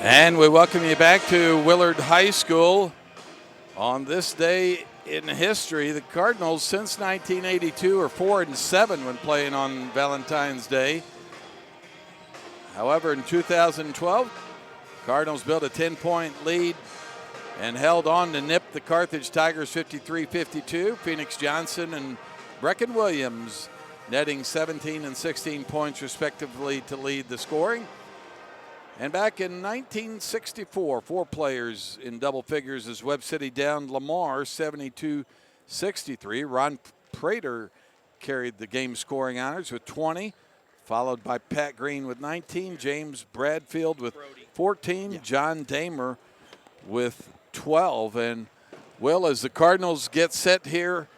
And we welcome you back to Willard High School. On this day in history, the Cardinals since 1982 are 4-7 when playing on Valentine's Day. However, in 2012, Cardinals built a 10-point lead and held on to nip the Carthage Tigers 53-52. Phoenix Johnson and Brecken Williams netting 17 and 16 points respectively to lead the scoring. And back in 1964, 4 players in double figures as Webb City downed Lamar 72-63. Ron Prater carried the game scoring honors with 20, followed by Pat Green with 19, James Bradfield with 14, John Damer with 12. And Will, as the Cardinals get set here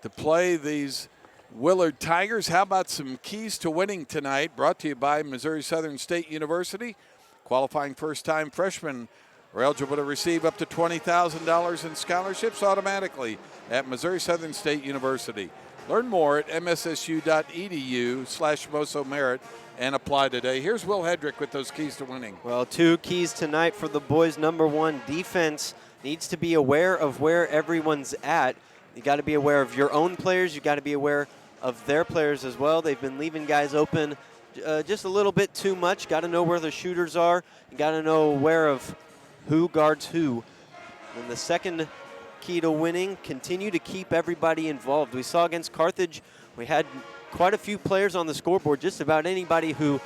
to play these Willard Tigers, how about some keys to winning tonight, brought to you by Missouri Southern State University. Qualifying first-time freshmen are eligible to receive up to $20,000 in scholarships automatically at Missouri Southern State University. Learn more at mssu.edu/Moso Merit and apply today. Here's Will Hedrick with those keys to winning. Well, 2 keys tonight for the boys. Number 1, defense needs to be aware of where everyone's at. You got to be aware of your own players. You got to be aware of their players as well. They've been leaving guys open just a little bit too much. Got to know where the shooters are. You got to know aware of who guards who. And the second key to winning, continue to keep everybody involved. We saw against Carthage, we had quite a few players on the scoreboard. Just about anybody who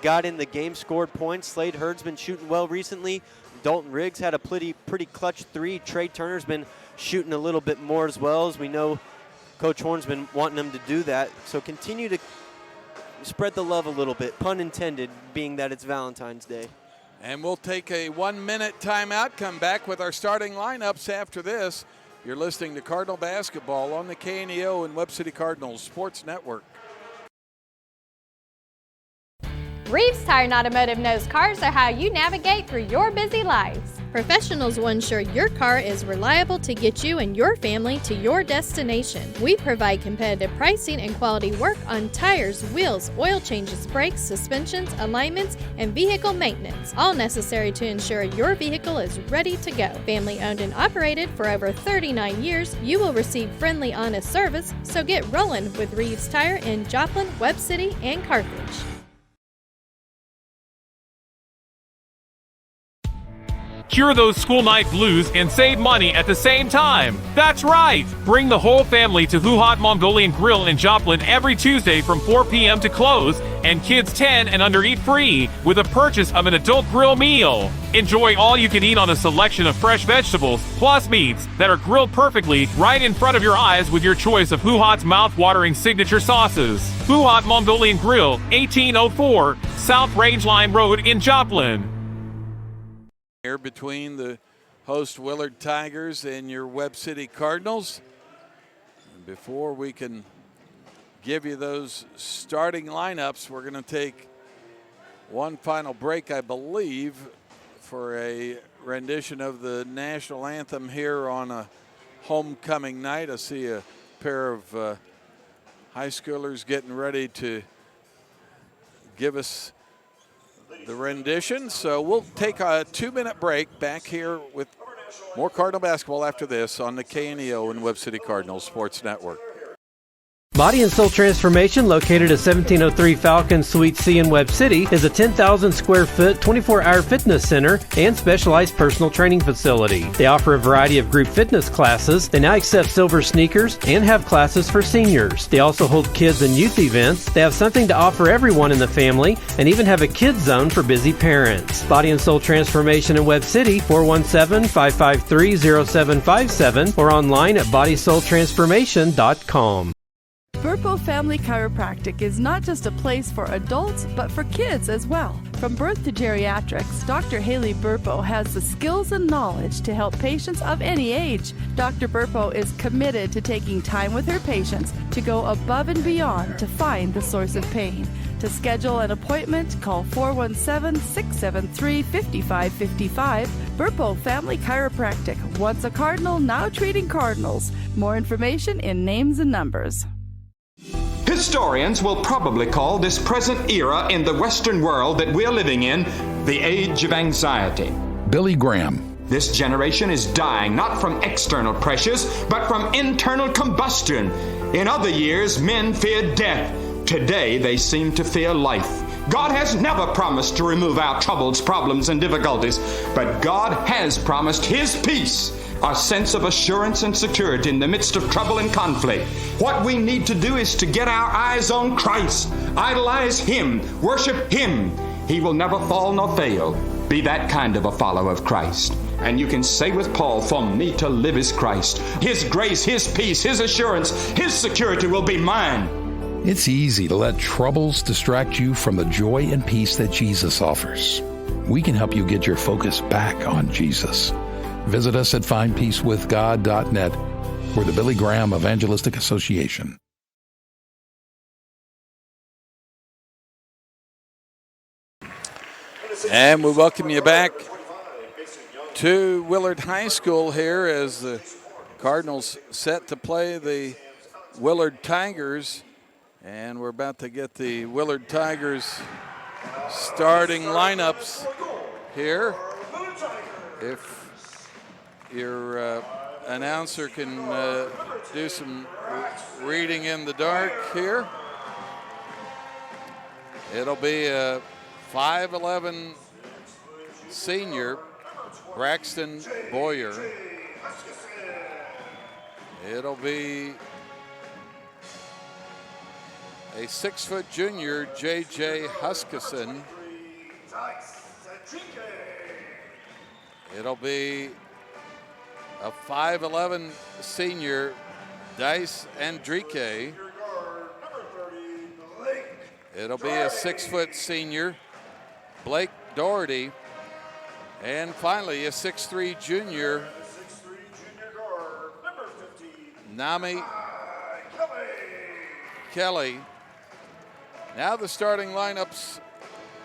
got in the game scored points. Slade Hurd's been shooting well recently. Dalton Riggs had a pretty clutch 3. Trey Turner's been shooting a little bit more as well. As we know, Coach Horn's been wanting them to do that. So continue to spread the love a little bit, pun intended, being that it's Valentine's Day. And we'll take a 1-minute timeout, come back with our starting lineups after this. You're listening to Cardinal Basketball on the KNEO and Webb City Cardinals Sports Network. Reeves Tire and Automotive knows cars are how you navigate through your busy lives. Professionals will ensure your car is reliable to get you and your family to your destination. We provide competitive pricing and quality work on tires, wheels, oil changes, brakes, suspensions, alignments, and vehicle maintenance, all necessary to ensure your vehicle is ready to go. Family owned and operated for over 39 years, you will receive friendly, honest service, so get rolling with Reeves Tire in Joplin, Webb City, and Carthage. Cure those school night blues and save money at the same time. That's right! Bring the whole family to Who Hot Mongolian Grill in Joplin every Tuesday from 4 p.m. to close, and kids 10 and under eat free with a purchase of an adult grill meal. Enjoy all you can eat on a selection of fresh vegetables plus meats that are grilled perfectly right in front of your eyes with your choice of Who Hot's mouth-watering signature sauces. Who Hot Mongolian Grill, 1804 South Rangeline Road in Joplin. Here between the host Willard Tigers and your Webb City Cardinals. And before we can give you those starting lineups, we're going to take one final break, I believe, for a rendition of the national anthem here on a homecoming night. I see a pair of high schoolers getting ready to give us the rendition. So we'll take a 2-minute break. Back here with more Cardinal basketball after this on the KNEO and Webb City Cardinals Sports Network. Body and Soul Transformation, located at 1703 Falcon Suite C in Webb City, is a 10,000 square foot, 24-hour fitness center and specialized personal training facility. They offer a variety of group fitness classes. They now accept silver sneakers and have classes for seniors. They also hold kids and youth events. They have something to offer everyone in the family and even have a kids zone for busy parents. Body and Soul Transformation in Webb City, 417-553-0757 or online at bodysoultransformation.com. Burpo Family Chiropractic is not just a place for adults, but for kids as well. From birth to geriatrics, Dr. Haley Burpo has the skills and knowledge to help patients of any age. Dr. Burpo is committed to taking time with her patients to go above and beyond to find the source of pain. To schedule an appointment, call 417-673-5555. Burpo Family Chiropractic, once a Cardinal, now treating Cardinals. More information in names and numbers. Historians will probably call this present era in the Western world that we're living in the age of anxiety. Billy Graham. This generation is dying not from external pressures, but from internal combustion. In other years, men feared death. Today, they seem to fear life. God has never promised to remove our troubles, problems, and difficulties, but God has promised His peace, a sense of assurance and security in the midst of trouble and conflict. What we need to do is to get our eyes on Christ, idolize Him, worship Him. He will never fall nor fail. Be that kind of a follower of Christ. And you can say with Paul, for me to live is Christ. His grace, His peace, His assurance, His security will be mine. It's easy to let troubles distract you from the joy and peace that Jesus offers. We can help you get your focus back on Jesus. Visit us at findpeacewithgod.net or the Billy Graham Evangelistic Association. And we welcome you back to Willard High School here as the Cardinals set to play the Willard Tigers. And we're about to get the Willard Tigers starting lineups here. If your announcer can do some reading in the dark here. It'll be a 5'11" senior, Braxton Boyer. It'll be a 6' junior, J.J. Huskisson. It'll be a 5'11" senior, Dice Andrique. It'll be a 6' senior, Blake Doherty. And finally, a 6'3" junior, Nami Kelly. Now the starting lineups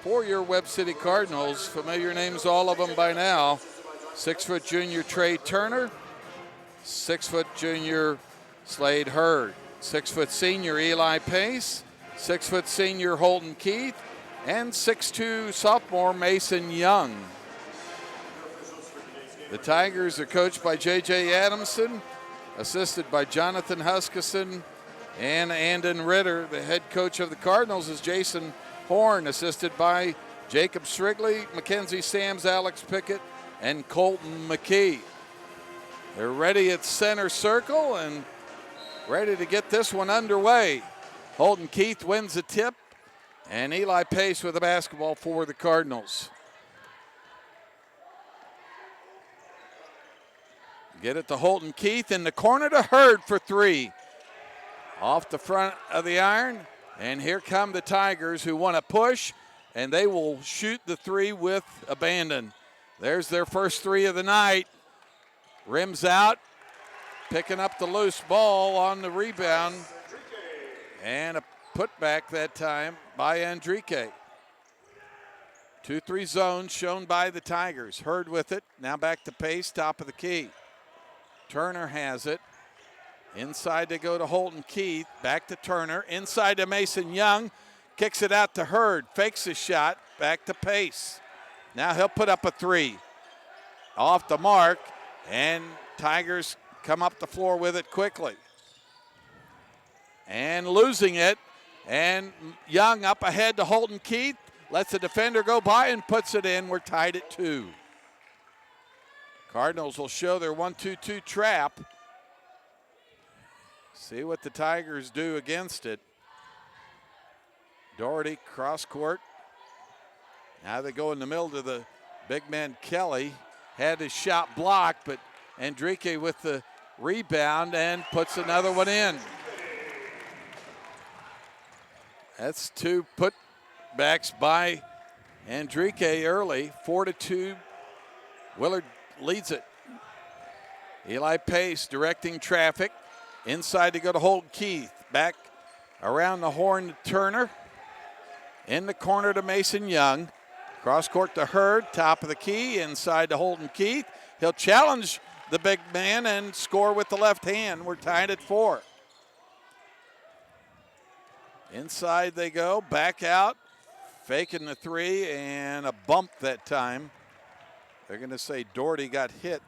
for your Webb City Cardinals. Familiar names, all of them by now. 6' junior Trey Turner, 6' junior Slade Hurd, 6' senior Eli Pace, 6' senior Holden Keith, and 6'2" sophomore Mason Young. The Tigers are coached by J.J. Adamson, assisted by Jonathan Huskisson and Andon Ritter. The head coach of the Cardinals is Jason Horn, assisted by Jacob Strigley, Mackenzie Sams, Alex Pickett, and Colton McKee. They're ready at center circle and ready to get this one underway. Holden Keith wins the tip, and Eli Pace with the basketball for the Cardinals. Get it to Holden Keith in the corner to Hurd for three. Off the front of the iron, and here come the Tigers who want to push, and they will shoot the three with abandon. There's their first three of the night. Rims out, picking up the loose ball on the rebound, and a putback that time by Andrique. 2-3 zone shown by the Tigers. Hurd with it, now back to Pace, top of the key. Turner has it. Inside they go to Holden Keith, back to Turner, inside to Mason Young, kicks it out to Hurd, fakes his shot, back to Pace. Now he'll put up a three. Off the mark, and Tigers come up the floor with it quickly. And losing it, and Young up ahead to Holden Keith, lets the defender go by and puts it in. We're tied at 2. Cardinals will show their 1-2-2 trap. See what the Tigers do against it. Doherty cross court. Now they go in the middle to the big man Kelly. Had his shot blocked, but Andrique with the rebound and puts another one in. That's 2 putbacks by Andrique early. 4-2. Willard leads it. Eli Pace directing traffic. Inside to go to Holden Keith. Back around the horn to Turner. In the corner to Mason Young. Cross court to Hurd, top of the key. Inside to Holden Keith. He'll challenge the big man and score with the left hand. We're tied at 4. Inside they go, back out. faking the three and a bump that time. They're going to say Doherty got hit.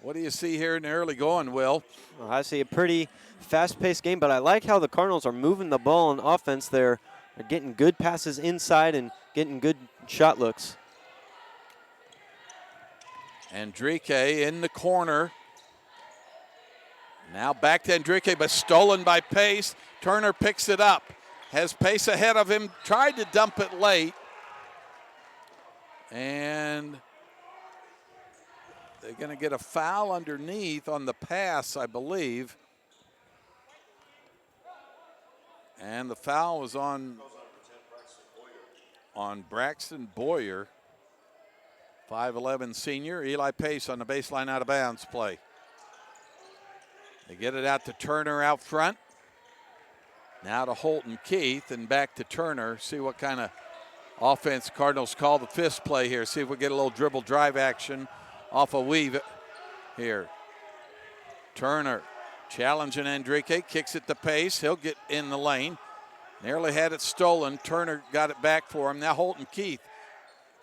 What do you see here in the early going, Will? Well, I see a pretty fast-paced game, but I like how the Cardinals are moving the ball on offense. They're getting good passes inside and getting good shot looks. Enrique in the corner. Now back to Enrique, but stolen by Pace. Turner picks it up. Has Pace ahead of him. Tried to dump it late. And they're going to get a foul underneath on the pass, I believe. And the foul was on Braxton Boyer. 5'11" senior. Eli Pace on the baseline out of bounds play. They get it out to Turner out front. Now to Holton Keith and back to Turner. See what kind of offense Cardinals call the fist play here. See if we get a little dribble drive action off a weave here. Turner challenging Enrique. Kicks it to Pace. He'll get in the lane. Nearly had it stolen. Turner got it back for him. Now Holton Keith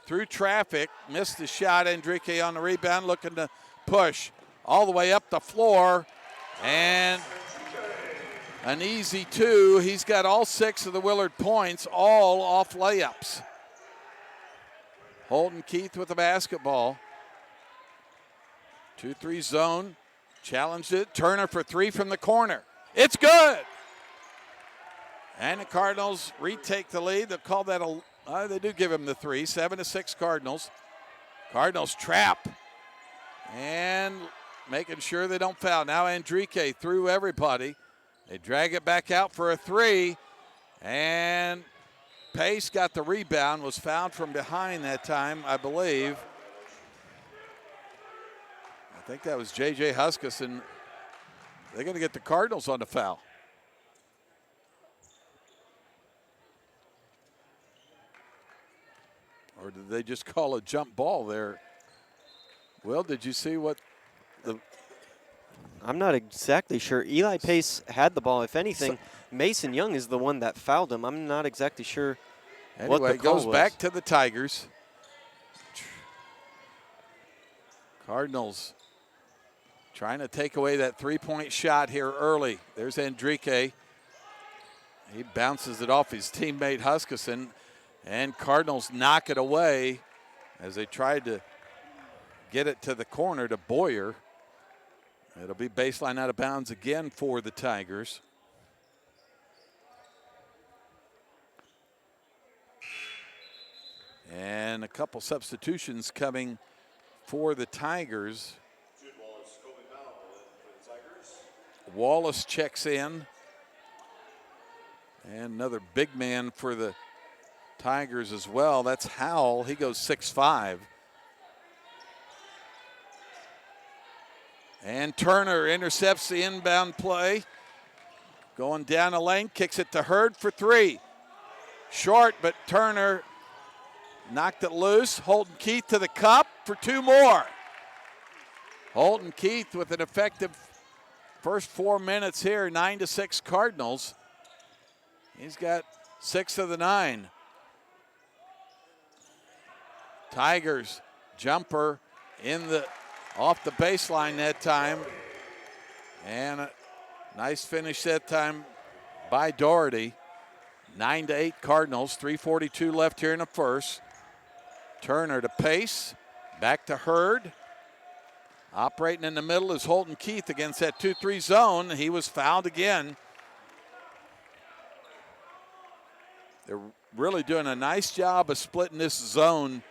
through traffic. Missed the shot. Enrique on the rebound looking to push all the way up the floor. And an easy two. He's got all 6 of the Willard points, all off layups. Holton Keith with the basketball. 2-3 zone. Challenged it. Turner for 3 from the corner. It's good. And the Cardinals retake the lead. They'll call that they do give him the 3. 7-6 Cardinals. Cardinals trap. And making sure they don't foul. Now Enrique through everybody. They drag it back out for a 3. And Pace got the rebound, was fouled from behind that time, I believe. I think that was J.J. Huskisson. They're going to get the Cardinals on the foul. Or did they just call a jump ball there? Will, did you see what the... I'm not exactly sure. Eli Pace had the ball. If anything, Mason Young is the one that fouled him. I'm not exactly sure what the call goes was. Back to the Tigers. Cardinals trying to take away that 3-point shot here early. There's Enrique. He bounces it off his teammate Huskisson. And Cardinals knock it away as they tried to get it to the corner to Boyer. It'll be baseline out of bounds again for the Tigers. And a couple substitutions coming for the Tigers. Wallace checks in. And another big man for the Tigers as well. That's Howell. He goes 6'5". And Turner intercepts the inbound play. Going down the lane, kicks it to Hurd for 3. Short, but Turner knocked it loose. Holton Keith to the cup for 2 more. Holton Keith with an effective first 4 minutes here, 9-6 Cardinals. He's got 6 of the 9. Tigers jumper off the baseline that time. And a nice finish that time by Doherty. 9-8 Cardinals, 3:42 left here in the first. Turner to Pace, back to Hurd. Operating in the middle is Holton Keith against that 2-3 zone. He was fouled again. They're really doing a nice job of splitting this zone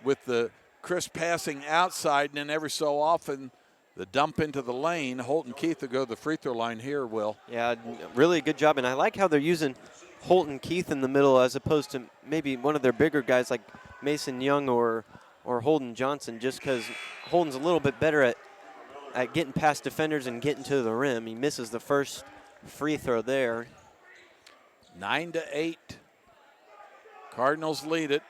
with the crisp passing outside, and then every so often the dump into the lane. Holton Keith will go to the free throw line here, Will. Yeah, really good job. And I like how they're using Holton Keith in the middle as opposed to maybe one of their bigger guys like Mason Young or Holden Johnson, just because Holden's a little bit better at getting past defenders and getting to the rim. He misses the first free throw there. 9-8. Cardinals lead it.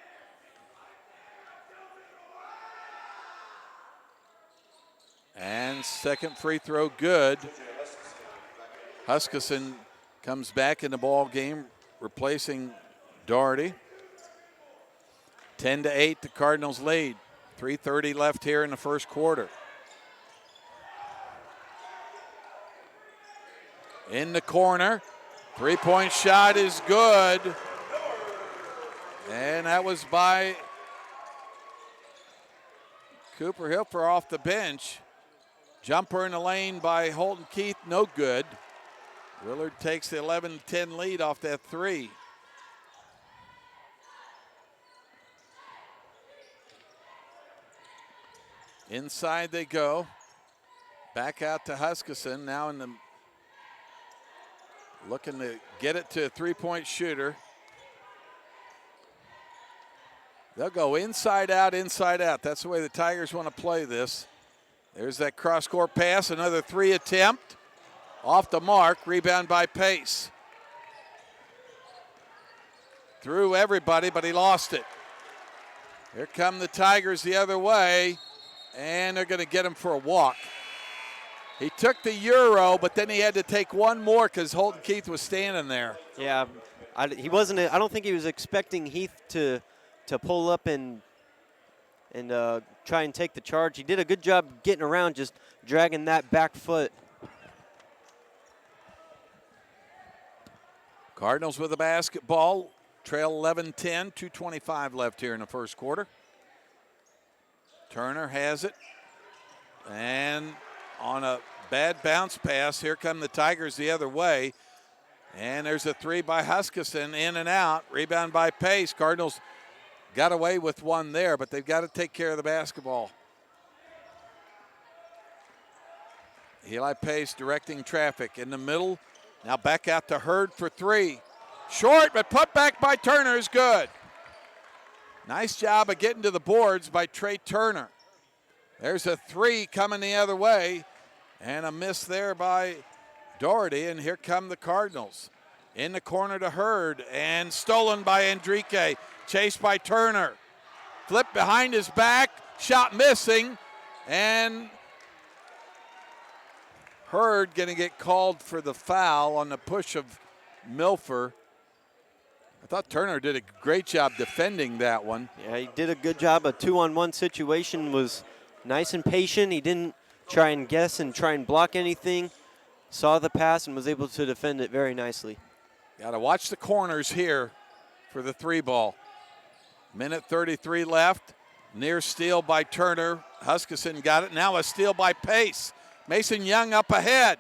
And second free throw good. Huskisson comes back in the ball game. replacing Doherty. 10-8, the Cardinals lead. 3:30 left here in the first quarter. In the corner, three-point shot is good. And that was by Cooper Hilfer off the bench. Jumper in the lane by Holton Keith, no good. Willard takes the 11-10 lead off that three. Inside they go. Back out to Huskisson, now in the looking to get it to a three-point shooter. They'll go inside out, inside out. That's the way the Tigers want to play this. There's that cross-court pass, another three attempt. Off the mark, rebound by Pace. Threw everybody, but he lost it. Here come the Tigers the other way, and they're going to get him for a walk. He took the Euro, but then he had to take one more because Holton Keith was standing there. Yeah, he wasn't. I don't think he was expecting Heath to pull up and try and take the charge. He did a good job getting around, just dragging that back foot. Cardinals with the basketball, trail 11-10, 2:25 left here in the first quarter. Turner has it, and on a bad bounce pass, here come the Tigers the other way, and there's a three by Huskisson, in and out, rebound by Pace. Cardinals got away with one there, but they've got to take care of the basketball. Eli Pace directing traffic in the middle. Now back out to Hurd for three. Short, but put back by Turner is good. Nice job of getting to the boards by Trey Turner. There's a three coming the other way, and a miss there by Doherty, and here come the Cardinals. In the corner to Hurd, and stolen by Enrique. Chased by Turner. Flip behind his back, shot missing, and Hurd going to get called for the foul on the push of Milfer. I thought Turner did a great job defending that one. Yeah, he did a good job. A 2-on-1 situation, was nice and patient. He didn't try and guess and try and block anything. Saw the pass and was able to defend it very nicely. Got to watch the corners here for the three ball. Minute 33 left. Near steal by Turner. Huskisson got it. Now a steal by Pace. Mason Young up ahead.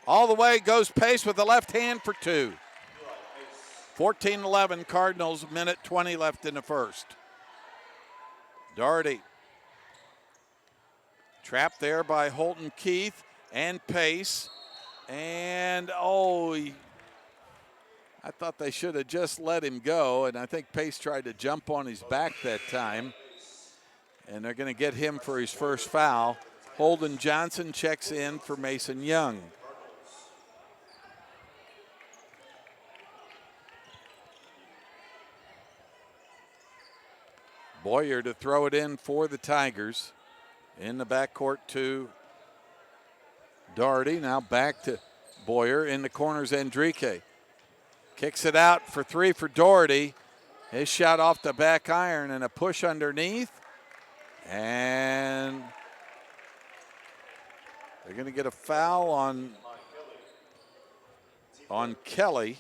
All the way goes Pace with the left hand for two. 14-11 Cardinals, minute 20 left in the first. Doherty. Trapped there by Holton Keith and Pace. And, I thought they should have just let him go, and I think Pace tried to jump on his back that time. And they're going to get him for his first foul. Holden Johnson checks in for Mason Young. Boyer to throw it in for the Tigers. In the backcourt to Doherty. Now back to Boyer. In the corners, Enrique. Kicks it out for three for Doherty. His shot off the back iron and a push underneath. And they're going to get a foul on Kelly.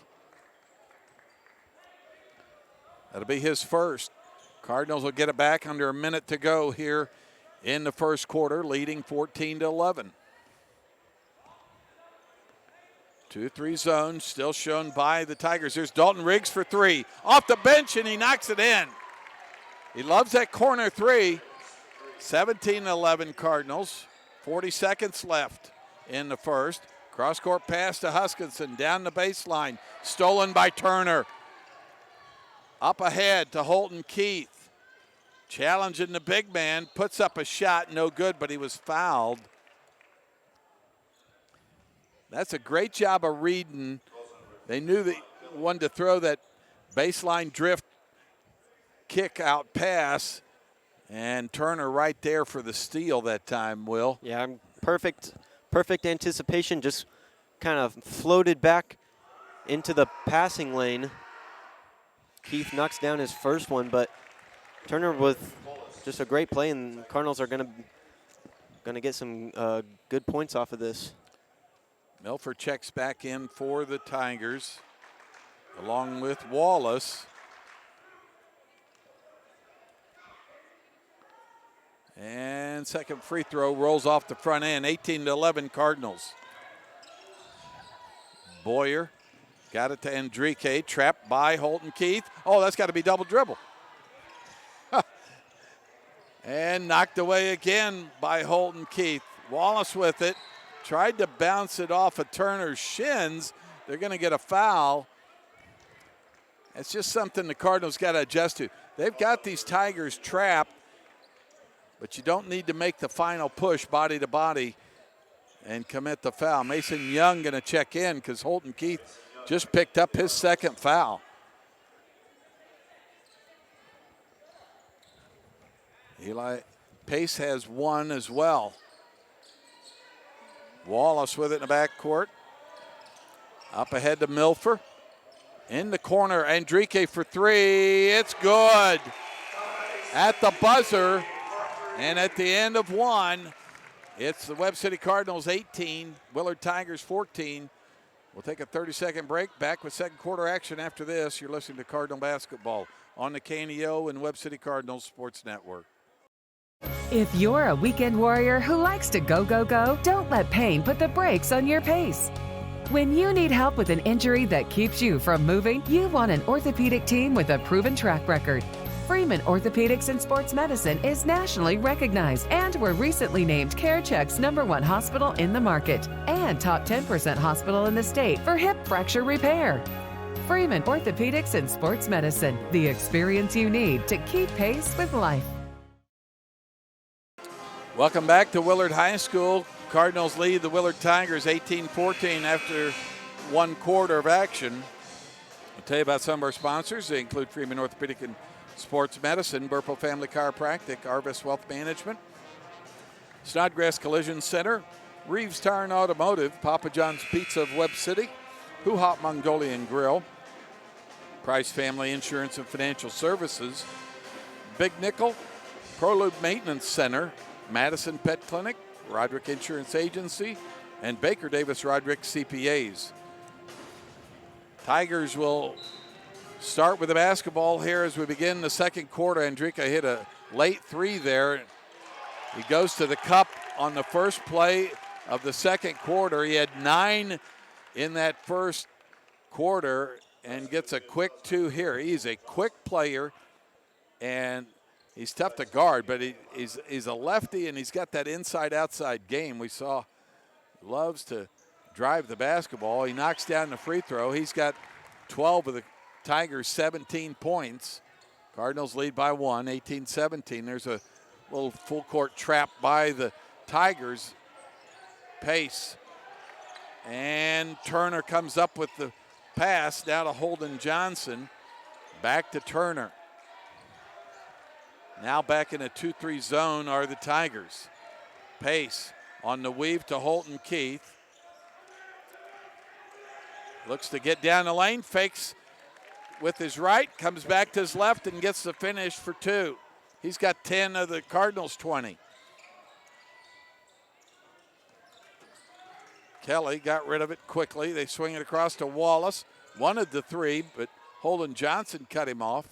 That'll be his first. Cardinals will get it back under a minute to go here in the first quarter, leading 14-11. 2-3 zone still shown by the Tigers. There's Dalton Riggs for three. Off the bench, and he knocks it in. He loves that corner three. 17-11 Cardinals. 40 seconds left in the first. Cross-court pass to Huskisson down the baseline. Stolen by Turner. Up ahead to Holton Keith. Challenging the big man. Puts up a shot, no good, but he was fouled. That's a great job of reading. They knew they wanted to throw that baseline drift kick out pass, and Turner right there for the steal that time, Will. Yeah, perfect anticipation, just kind of floated back into the passing lane Keith knocks down his first one, but Turner with just a great play, and Cardinals are gonna get some good points off of this. Milford checks back in for the Tigers, along with Wallace. And second free throw rolls off the front end, 18-11 Cardinals. Boyer got it to Enrique, trapped by Holton Keith. Oh, that's got to be double dribble. And knocked away again by Holton Keith. Wallace with it, tried to bounce it off of Turner's shins. They're going to get a foul. It's just something the Cardinals got to adjust to. They've got these Tigers trapped, but you don't need to make the final push body to body and commit the foul. Mason Young going to check in because Holton Keith just picked up his second foul. Eli Pace has one as well. Wallace with it in the backcourt. Up ahead to Milford. In the corner, Enrique for three. It's good. At the buzzer. And at the end of one, it's the Webb City Cardinals 18, Willard Tigers 14. We'll take a 30-second break. Back with second quarter action after this. You're listening to Cardinal Basketball on the KNEO and Webb City Cardinals Sports Network. If you're a weekend warrior who likes to go, go, go, don't let pain put the brakes on your pace. When you need help with an injury that keeps you from moving, you want an orthopedic team with a proven track record. Freeman Orthopedics and Sports Medicine is nationally recognized and were recently named CareCheck's #1 hospital in the market and top 10% hospital in the state for hip fracture repair. Freeman Orthopedics and Sports Medicine, the experience you need to keep pace with life. Welcome back to Willard High School. Cardinals lead the Willard Tigers 18-14 after one quarter of action. I'll tell you about some of our sponsors. They include Freeman Orthopedic and Sports Medicine, Burpo Family Chiropractic, Arvis Wealth Management, Snodgrass Collision Center, Reeves Tire and Automotive, Papa John's Pizza of Webb City, Hoo Hop Mongolian Grill, Price Family Insurance and Financial Services, Big Nickel, ProLube Maintenance Center, Madison Pet Clinic, Roderick Insurance Agency, and Baker Davis Roderick CPAs. Tigers will start with the basketball here as we begin the second quarter. Enrique hit a late three there. He goes to the cup on the first play of the second quarter. He had 9 in that first quarter and gets a quick 2 here. He's a quick player, and he's tough to guard, but he's a lefty, and he's got that inside-outside game. We saw loves to drive the basketball. He knocks down the free throw. He's got 12 of the Tigers 17 points. Cardinals lead by 1, 18-17. There's a little full court trap by the Tigers. Pace. And Turner comes up with the pass now to Holden Johnson. Back to Turner. Now back in a 2-3 zone are the Tigers. Pace on the weave to Holton Keith. Looks to get down the lane, fakes with his right, comes back to his left and gets the finish for 2. He's got 10 of the Cardinals' 20. Kelly got rid of it quickly. They swing it across to Wallace. Wanted the 3, but Holden Johnson cut him off.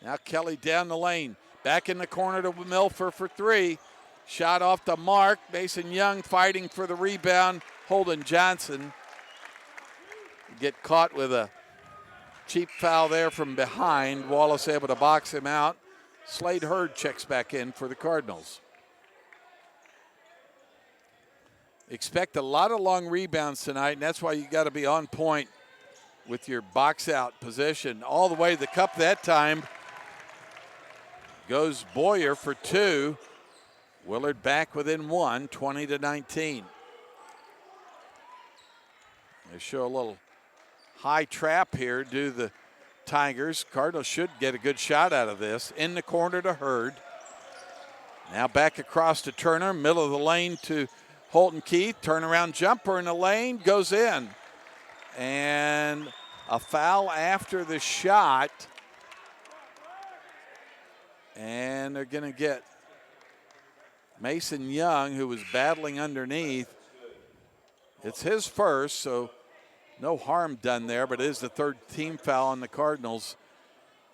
Now Kelly down the lane. Back in the corner to Milford for 3. Shot off the mark. Mason Young fighting for the rebound. Holden Johnson get caught with a cheap foul there from behind. Wallace able to box him out. Slade Hurd checks back in for the Cardinals. Expect a lot of long rebounds tonight, and that's why you got to be on point with your box out position. All the way to the cup that time goes Boyer for 2. Willard back within 1, 20-19. They show a little high trap here do the Tigers. Cardinals should get a good shot out of this. In the corner to Hurd. Now back across to Turner, middle of the lane to Holton Keith. Turnaround jumper in the lane, goes in. And a foul after the shot And they're going to get Mason Young, who was battling underneath. It's his first, so no harm done there, but it is the third team foul on the Cardinals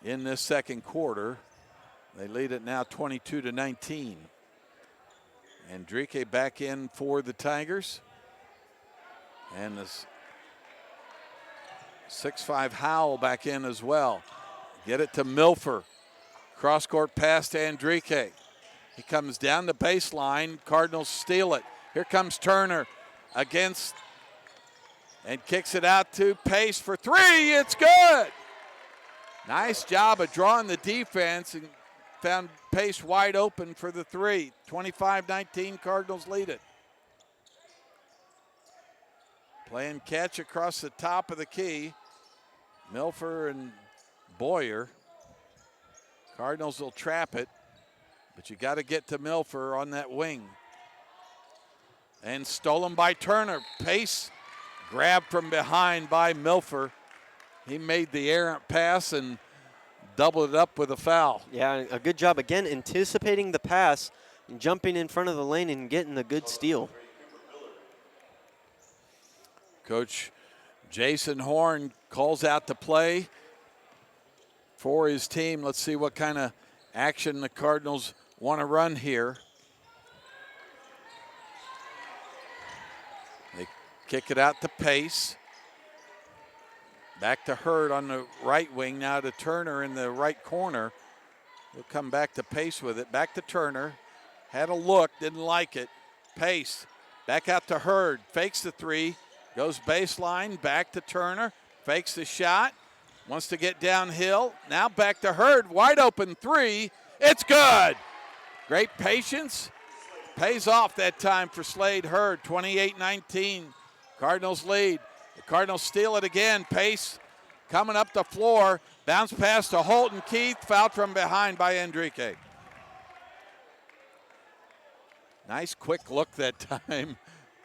in this second quarter. They lead it now 22-19. Enrique back in for the Tigers. And this 6'5" Howell back in as well. Get it to Milford. Cross-court pass to Enrique. He comes down the baseline. Cardinals steal it. Here comes Turner against and kicks it out to Pace for three. It's good. Nice job of drawing the defense and found Pace wide open for the three. 25-19, Cardinals lead it. Playing catch across the top of the key. Milford and Boyer. Cardinals will trap it, but you got to get to Milford on that wing. And stolen by Turner. Pace grabbed from behind by Milford. He made the errant pass and doubled it up with a foul. Yeah, a good job again anticipating the pass and jumping in front of the lane and getting a good steal. Coach Jason Horn calls out the play for his team. Let's see what kind of action the Cardinals want to run here. They kick it out to Pace. Back to Hurd on the right wing, now to Turner in the right corner. He'll come back to Pace with it. Back to Turner. Had a look, didn't like it. Pace, back out to Hurd. Fakes the three, goes baseline, back to Turner. Fakes the shot, wants to get downhill. Now back to Hurd, wide open three. It's good. Great patience. Pays off that time for Slade Hurd. 28-19, Cardinals lead. The Cardinals steal it again. Pace coming up the floor. Bounce pass to Holton Keith. Fouled from behind by Enrique. Nice quick look that time.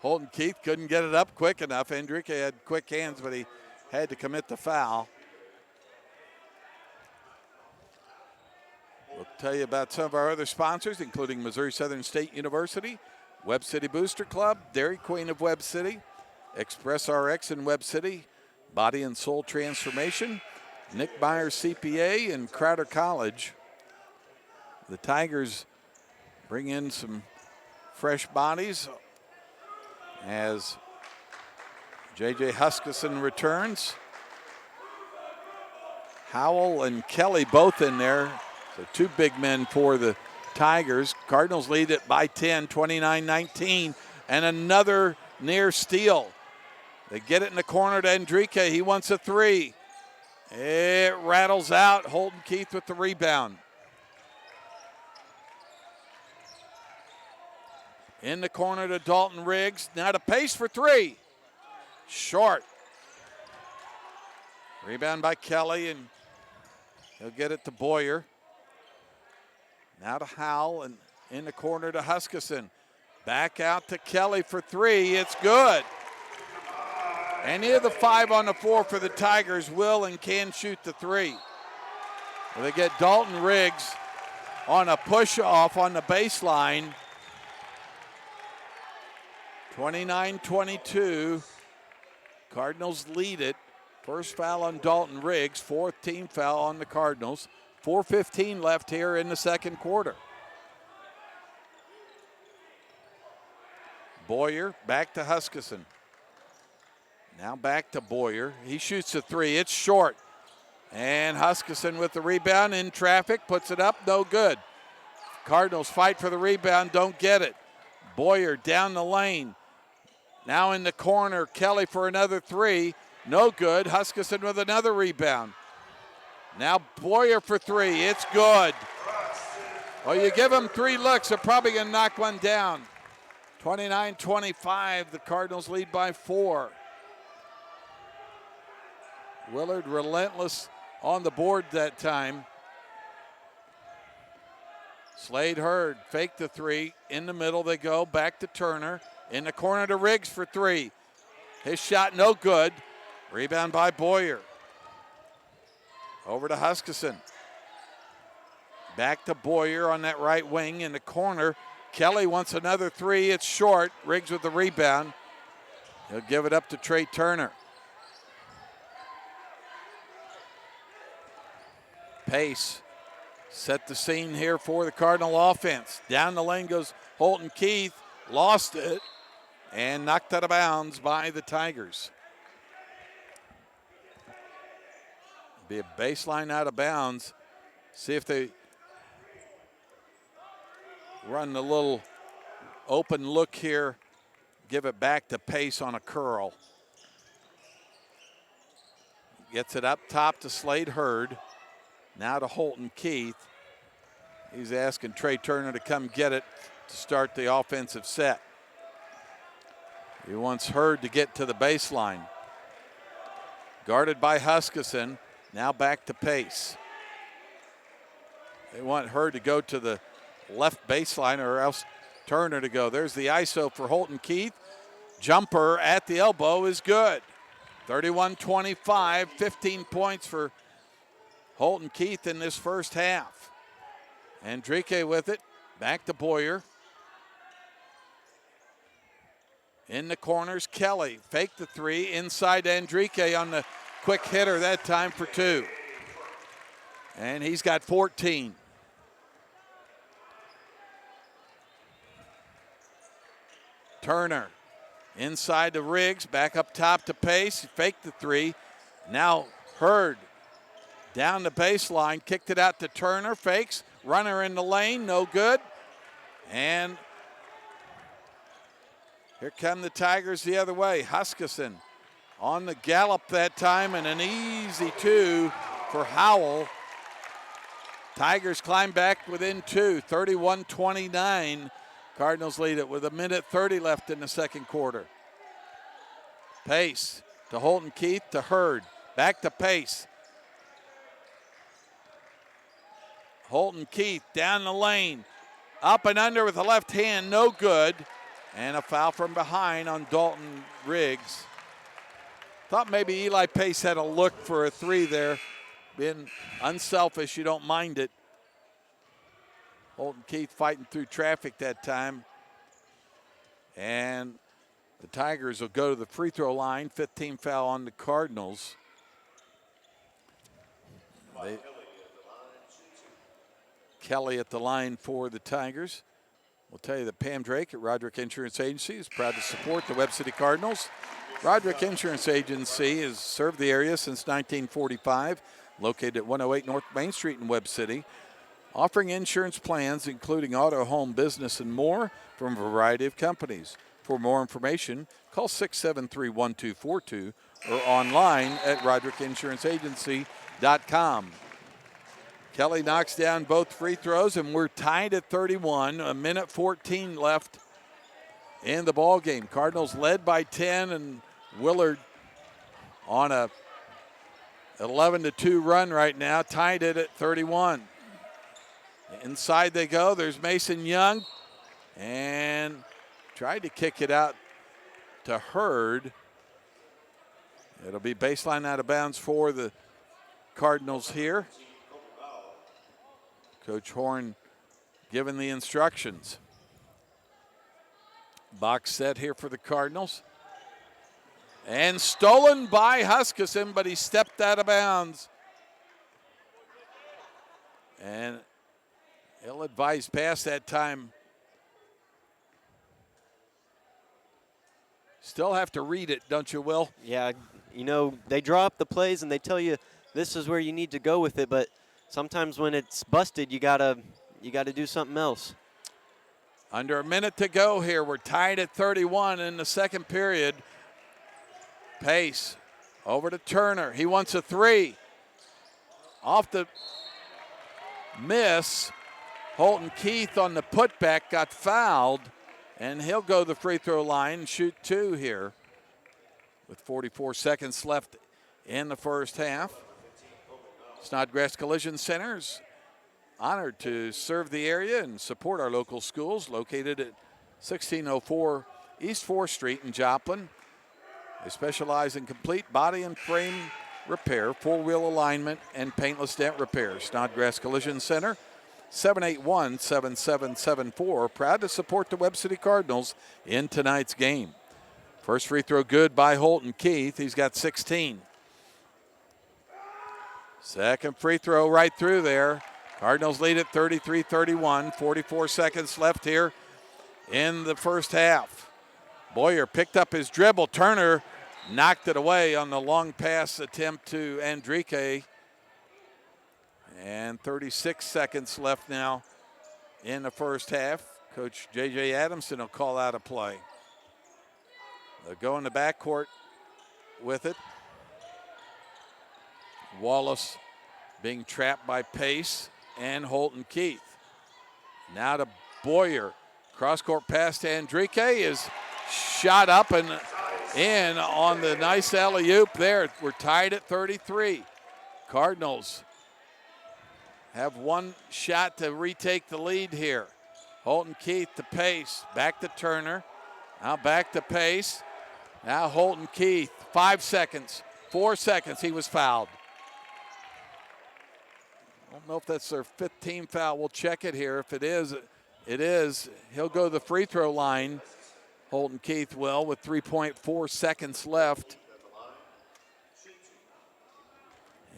Holton Keith couldn't get it up quick enough. Enrique had quick hands, but he had to commit the foul. We'll tell you about some of our other sponsors, including Missouri Southern State University, Webb City Booster Club, Dairy Queen of Webb City, Express RX in Webb City, Body and Soul Transformation, Nick Meyer CPA, and Crowder College. The Tigers bring in some fresh bodies as J.J. Huskisson returns. Howell and Kelly both in there. So two big men for the Tigers. Cardinals lead it by 10, 29-19, and another near steal. They get it in the corner to Enrique. He wants a three. It rattles out. Holton Keith with the rebound. In the corner to Dalton Riggs. Now to Pace for three. Short. Rebound by Kelly, and he'll get it to Boyer. Now to Howell, and in the corner to Huskisson. Back out to Kelly for three. It's good. Any of the five on the floor for the Tigers will and can shoot the three. They get Dalton Riggs on a push-off on the baseline. 29-22. Cardinals lead it. First foul on Dalton Riggs, fourth team foul on the Cardinals. 4:15 left here in the second quarter. Boyer back to Huskisson. Now back to Boyer. He shoots a three. It's short. And Huskisson with the rebound in traffic. Puts it up. No good. Cardinals fight for the rebound. Don't get it. Boyer down the lane. Now in the corner. Kelly for another three. No good. Huskisson with another rebound. Now Boyer for three. It's good. Well, you give them three looks, they're probably going to knock one down. 29-25. The Cardinals lead by 4. Willard relentless on the board that time. Slade Hurd faked the three. In the middle they go. Back to Turner. In the corner to Riggs for three. His shot no good. Rebound by Boyer. Over to Huskisson. Back to Boyer on that right wing in the corner. Kelly wants another three. It's short. Riggs with the rebound. He'll give it up to Trey Turner. Pace set the scene here for the Cardinal offense. Down the lane goes Holton Keith. Lost it and knocked out of bounds by the Tigers. Be a baseline out of bounds. See if they run a little open look here. Give it back to Pace on a curl. Gets it up top to Slade Hurd. Now to Holton Keith. He's asking Trey Turner to come get it to start the offensive set. He wants Hurd to get to the baseline. Guarded by Huskisson. Now back to Pace. They want Hurd to go to the left baseline or else Turner to go. There's the ISO for Holton Keith. Jumper at the elbow is good. 31-25, 15 points for Holton Keith in this first half. Andrike with it. Back to Boyer. In the corners, Kelly. Fake the three. Inside Andrike on the quick hitter that time for two. And he's got 14. Turner inside to Riggs. Back up top to Pace. Faked the three. Now Hurd. Down the baseline. Kicked it out to Turner. Fakes. Runner in the lane. No good. And here come the Tigers the other way. Huskisson on the gallop that time, and an easy two for Howell. Tigers climb back within two, 31-29. Cardinals lead it with 1:30 left in the second quarter. Pace to Holton Keith to Hurd. Back to Pace. Holton Keith down the lane. Up and under with the left hand, no good. And a foul from behind on Dalton Riggs. Thought maybe Eli Pace had a look for a three there. Being unselfish, you don't mind it. Holton Keith fighting through traffic that time. And the Tigers will go to the free throw line. 15 foul on the Cardinals. Kelly at the line for the Tigers. We'll tell you that Pam Drake at Roderick Insurance Agency is proud to support the Webb City Cardinals. Roderick Insurance Agency has served the area since 1945, located at 108 North Main Street in Webb City, offering insurance plans including auto, home, business, and more from a variety of companies. For more information, call 673-1242 or online at RoderickInsuranceAgency.com. Kelly knocks down both free throws, and we're tied at 31. 1:14 left in the ball game. Cardinals led by 10, and Willard on a 11-2 run right now, tied it at 31. Inside they go. There's Mason Young, and tried to kick it out to Hurd. It'll be baseline out of bounds for the Cardinals here. Coach Horn giving the instructions. Box set here for the Cardinals. And stolen by Huskisson, but he stepped out of bounds. And ill-advised pass that time. Still have to read it, don't you, Will? Yeah, you know, they draw up the plays and they tell you this is where you need to go with it, but sometimes when it's busted, you gotta do something else. Under a minute to go here. We're tied at 31 in the second period. Pace over to Turner. He wants a three. Off the miss. Holton Keith on the putback got fouled, and he'll go to the free throw line and shoot two here with 44 seconds left in the first half. Snodgrass Collision Centers, honored to serve the area and support our local schools, located at 1604 East 4th Street in Joplin. They specialize in complete body and frame repair, four-wheel alignment, and paintless dent repair. Snodgrass Collision Center, 781-7774. Proud to support the Webb City Cardinals in tonight's game. First free throw good by Holton Keith. He's got 16. Second free throw right through there. Cardinals lead at 33-31. 44 seconds left here in the first half. Boyer picked up his dribble. Turner knocked it away on the long pass attempt to Andrique. And 36 seconds left now in the first half. Coach J.J. Adamson will call out a play. They'll go in the backcourt with it. Wallace being trapped by Pace and Holton Keith. Now to Boyer. Cross-court pass to Andrique is shot up and in on the nice alley-oop there. We're tied at 33. Cardinals have one shot to retake the lead here. Holton Keith to Pace. Back to Turner. Now back to Pace. Now Holton Keith. 5 seconds. 4 seconds. He was fouled. I don't know if that's their 5th team foul. We'll check it here. If it is, it is. He'll go to the free throw line. Holton Keith will with 3.4 seconds left.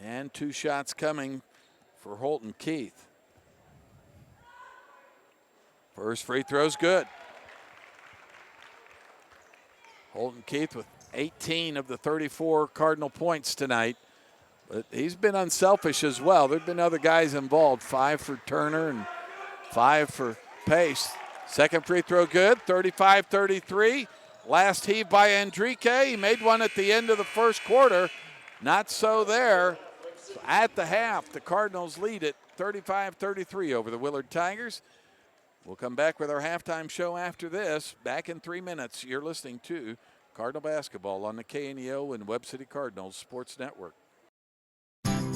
And 2 shots coming for Holton Keith. First free throw's good. Holton Keith with 18 of the 34 Cardinal points tonight. But he's been unselfish as well. There have been other guys involved. 5 for Turner and 5 for Pace. Second free throw good, 35-33. Last heave by Andrique. He made one at the end of the first quarter. Not so there. At the half, the Cardinals lead it 35-33 over the Willard Tigers. We'll come back with our halftime show after this. Back in 3 minutes. You're listening to Cardinal Basketball on the KNEO and Webb City Cardinals Sports Network.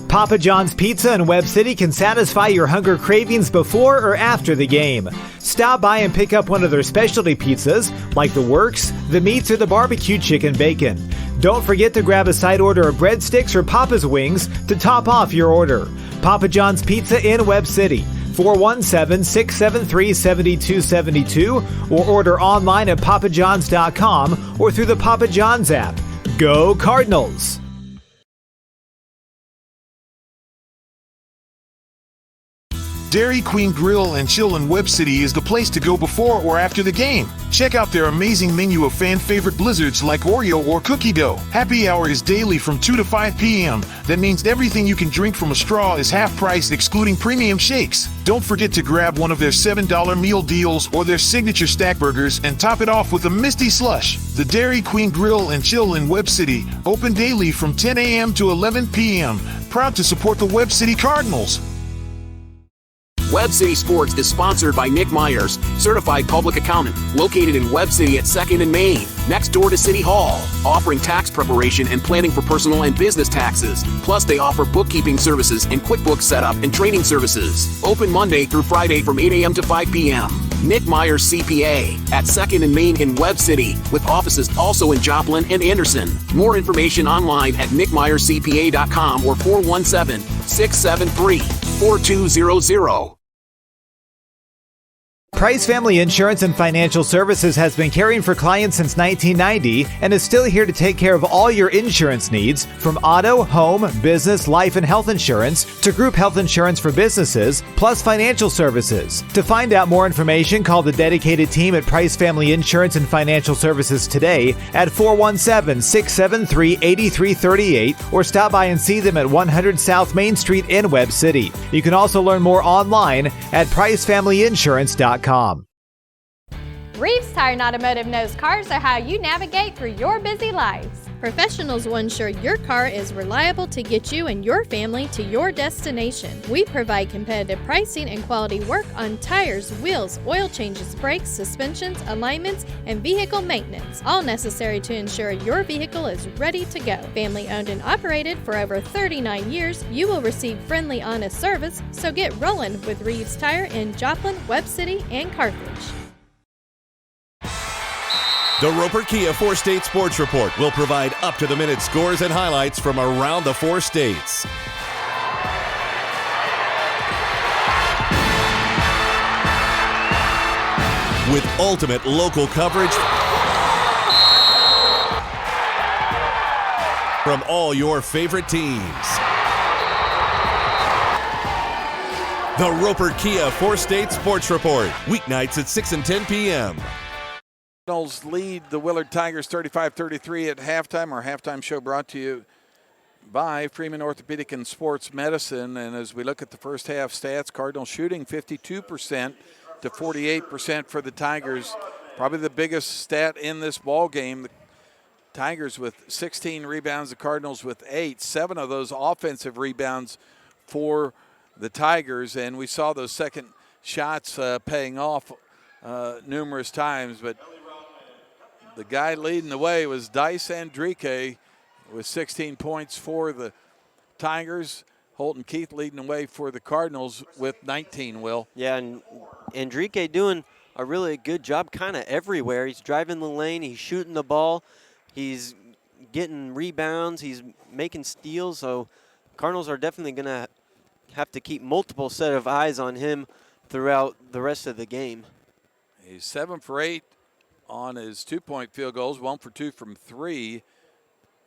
Papa John's Pizza in Webb City can satisfy your hunger cravings before or after the game. Stop by and pick up one of their specialty pizzas, like the Works, the Meats, or the Barbecue Chicken Bacon. Don't forget to grab a side order of breadsticks or Papa's Wings to top off your order. Papa John's Pizza in Webb City, 417-673-7272, or order online at papajohns.com or through the Papa John's app. Go Cardinals! Dairy Queen Grill and Chill in Webb City is the place to go before or after the game. Check out their amazing menu of fan-favorite blizzards like Oreo or cookie dough. Happy hour is daily from 2 to 5 p.m. That means everything you can drink from a straw is half price, excluding premium shakes. Don't forget to grab one of their $7 meal deals or their signature stack burgers and top it off with a Misty Slush. The Dairy Queen Grill and Chill in Webb City, open daily from 10 a.m. to 11 p.m. Proud to support the Webb City Cardinals. Webb City Sports is sponsored by Nick Myers, certified public accountant, located in Webb City at 2nd and Main, next door to City Hall, offering tax preparation and planning for personal and business taxes. Plus, they offer bookkeeping services and QuickBooks setup and training services. Open Monday through Friday from 8 a.m. to 5 p.m. Nick Myers CPA at 2nd and Main in Webb City, with offices also in Joplin and Anderson. More information online at nickmyerscpa.com or 417-673-4200. Price Family Insurance and Financial Services has been caring for clients since 1990 and is still here to take care of all your insurance needs, from auto, home, business, life, and health insurance to group health insurance for businesses, plus financial services. To find out more information, call the dedicated team at Price Family Insurance and Financial Services today at 417-673-8338 or stop by and see them at 100 South Main Street in Webb City. You can also learn more online at pricefamilyinsurance.com. Reeves Tire and Automotive knows cars are how you navigate through your busy lives. Professionals will ensure your car is reliable to get you and your family to your destination. We provide competitive pricing and quality work on tires, wheels, oil changes, brakes, suspensions, alignments, and vehicle maintenance, all necessary to ensure your vehicle is ready to go. Family owned and operated for over 39 years, you will receive friendly, honest service, so get rolling with Reeves Tire in Joplin, Webb City, and Carthage. The Roper Kia 4-State Sports Report will provide up-to-the-minute scores and highlights from around the 4 states. with ultimate local coverage from all your favorite teams. The Roper Kia 4-State Sports Report, weeknights at 6 and 10 p.m. Cardinals lead the Willard Tigers 35-33 at halftime. Our halftime show brought to you by Freeman Orthopedic and Sports Medicine. And as we look at the first half stats, Cardinals shooting 52% to 48% for the Tigers. Probably the biggest stat in this ball game. The Tigers with 16 rebounds, the Cardinals with 8. 7 of those offensive rebounds for the Tigers. And we saw those second shots paying off numerous times. But the guy leading the way was Dice Andrique with 16 points for the Tigers. Holton Keith leading the way for the Cardinals with 19, Will. Yeah, and Andrique doing a really good job kind of everywhere. He's driving the lane, he's shooting the ball, he's getting rebounds, he's making steals. So Cardinals are definitely going to have to keep multiple set of eyes on him throughout the rest of the game. He's 7 for 8 on his 2-point field goals, 1 for 2 from 3.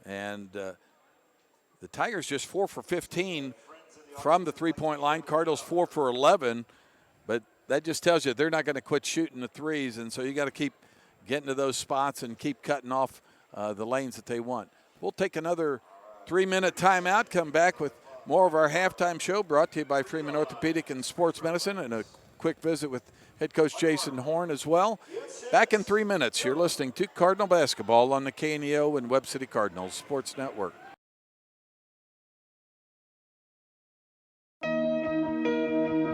And the Tigers just 4 for 15 from the 3-point line. Cardinals 4 for 11. But that just tells you they're not going to quit shooting the threes. And so you got to keep getting to those spots and keep cutting off the lanes that they want. We'll take another 3-minute timeout, come back with more of our halftime show brought to you by Freeman Orthopedic and Sports Medicine, and a quick visit with head coach Jason Horn as well. Back in 3 minutes. You're listening to Cardinal Basketball on the KNEO and Web City Cardinals Sports Network.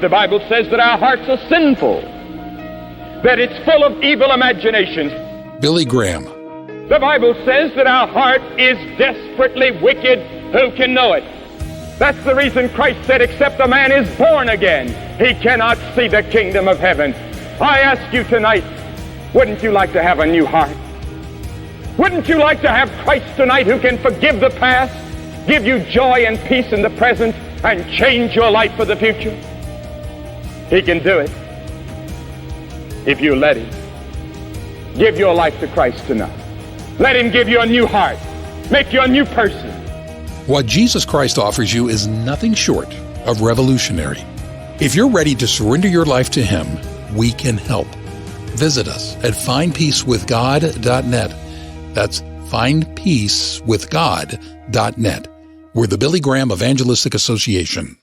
The Bible says that our hearts are sinful, that it's full of evil imaginations. Billy Graham. The Bible says that our heart is desperately wicked. Who can know it? That's the reason Christ said, except a man is born again, he cannot see the kingdom of heaven. I ask you tonight, wouldn't you like to have a new heart? Wouldn't you like to have Christ tonight who can forgive the past, give you joy and peace in the present, and change your life for the future? He can do it if you let him. Give your life to Christ tonight. Let him give you a new heart. Make you a new person. What Jesus Christ offers you is nothing short of revolutionary. If you're ready to surrender your life to him, we can help. Visit us at findpeacewithgod.net. That's findpeacewithgod.net. We're the Billy Graham Evangelistic Association.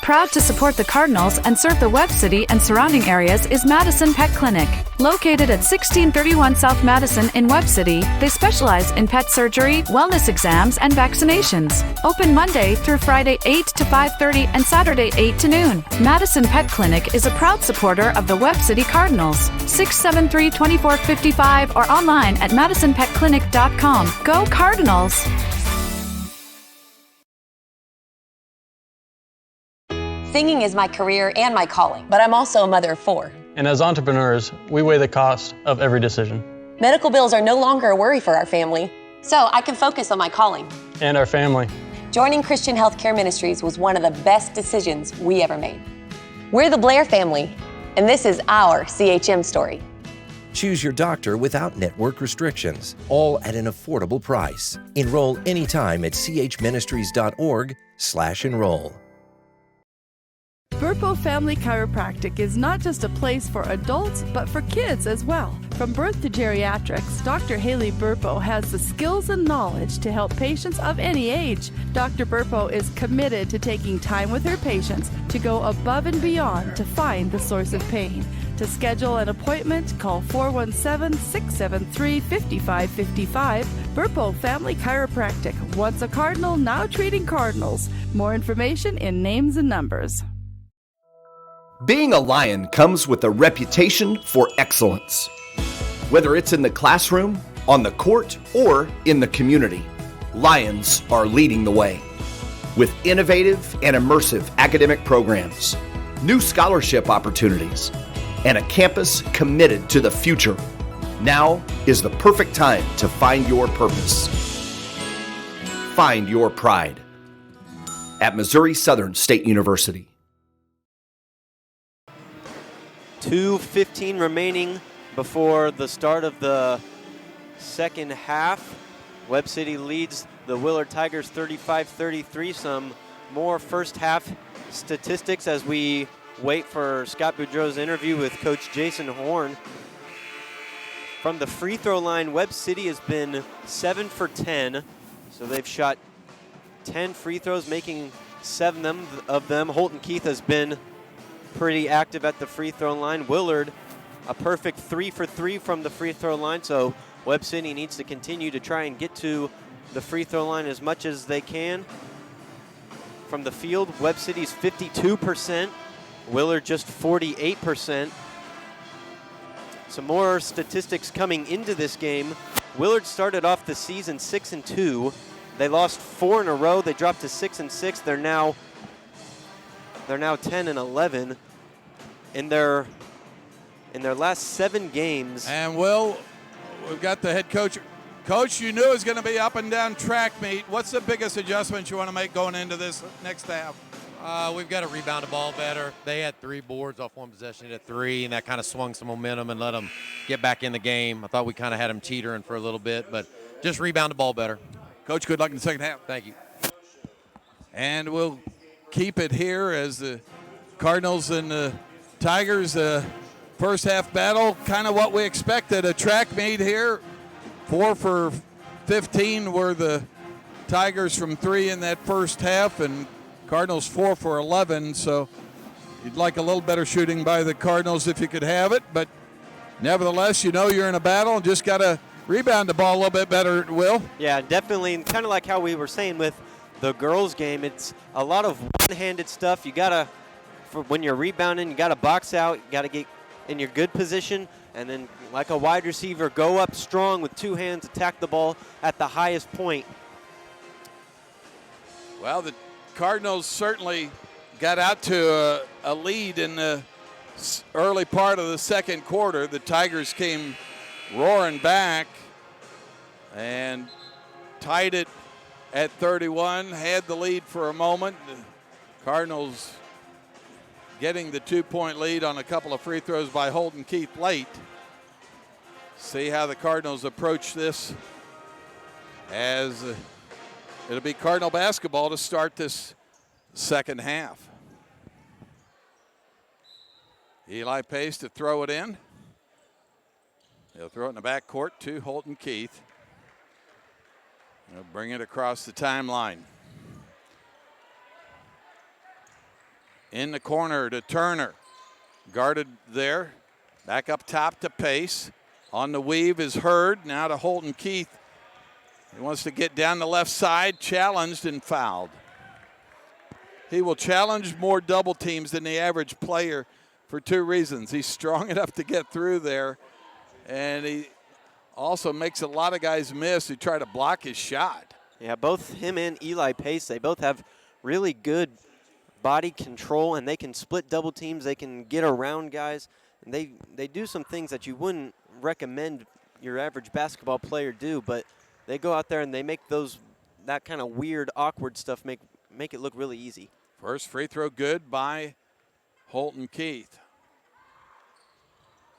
Proud to support the Cardinals and serve the Webb City and surrounding areas is Madison Pet Clinic. Located at 1631 South Madison in Webb City, they specialize in pet surgery, wellness exams, and vaccinations. Open Monday through Friday 8 to 5:30 and Saturday 8 to noon. Madison Pet Clinic is a proud supporter of the Webb City Cardinals. 673-2455 or online at madisonpetclinic.com. Go Cardinals! Singing is my career and my calling, but I'm also a mother of 4. And as entrepreneurs, we weigh the cost of every decision. Medical bills are no longer a worry for our family, so I can focus on my calling. And our family. Joining Christian Healthcare Ministries was one of the best decisions we ever made. We're the Blair family, and this is our CHM story. Choose your doctor without network restrictions, all at an affordable price. Enroll anytime at chministries.org/enroll. Burpo Family Chiropractic is not just a place for adults, but for kids as well. From birth to geriatrics, Dr. Haley Burpo has the skills and knowledge to help patients of any age. Dr. Burpo is committed to taking time with her patients to go above and beyond to find the source of pain. To schedule an appointment, call 417-673-5555. Burpo Family Chiropractic. Once a Cardinal, now treating Cardinals. More information in names and numbers. Being a Lion comes with a reputation for excellence. Whether it's in the classroom, on the court, or in the community, Lions are leading the way. With innovative and immersive academic programs, new scholarship opportunities, and a campus committed to the future, now is the perfect time to find your purpose. Find your pride at Missouri Southern State University. 2:15 remaining before the start of the second half. Webb City leads the Willard Tigers 35-33. Some more first half statistics as we wait for Scott Boudreau's interview with Coach Jason Horn. From the free throw line, Webb City has been 7 for 10. So they've shot 10 free throws, making 7 of them. Holton Keith has been pretty active at the free throw line. Willard, a perfect 3 for 3 from the free throw line. So Webb City needs to continue to try and get to the free throw line as much as they can. From the field, Webb City's 52%. Willard just 48%. Some more statistics coming into this game. Willard started off the season 6-2. They lost 4 in a row. They dropped to 6-6. They're now 10-11 in their last 7 games. And we've got the head coach. Coach, you knew it was going to be up and down track meet. What's the biggest adjustment you want to make going into this next half? We've got to rebound the ball better. They had 3 boards off one possession at 3, and that kind of swung some momentum and let them get back in the game. I thought we kind of had them teetering for a little bit, but just rebound the ball better. Coach, good luck in the second half. Thank you. And we'll keep it here as the Cardinals and the Tigers, first half battle, kind of what we expected. A track meet here. 4 for 15 were the Tigers from 3 in that first half, and Cardinals 4 for 11. So you'd like a little better shooting by the Cardinals if you could have it, but nevertheless, you know you're in a battle and just got to rebound the ball a little bit better, Will. Yeah, definitely. And kind of like how we were saying with the girls' game, it's a lot of one-handed stuff. You got to, when you're rebounding, you got to box out. You got to get in your good position. And then, like a wide receiver, go up strong with 2 hands, attack the ball at the highest point. Well, the Cardinals certainly got out to a lead in the early part of the second quarter. The Tigers came roaring back and tied it at 31, had the lead for a moment. The Cardinals getting the 2-point lead on a couple of free throws by Holton Keith late. See how the Cardinals approach this, as it'll be Cardinal basketball to start this second half. Eli Pace to throw it in. He'll throw it in the backcourt to Holton Keith. He'll bring it across the timeline. In the corner to Turner. Guarded there. Back up top to Pace. On the weave is Hurd. Now to Holton Keith. He wants to get down the left side. Challenged and fouled. He will challenge more double teams than the average player for 2 reasons. He's strong enough to get through there, and he also makes a lot of guys miss who try to block his shot. Yeah, both him and Eli Pace, they both have really good body control, and they can split double teams. They can get around guys. And they do some things that you wouldn't recommend your average basketball player do, but they go out there and they make that kind of weird, awkward stuff make it look really easy. First free throw good by Holton Keith.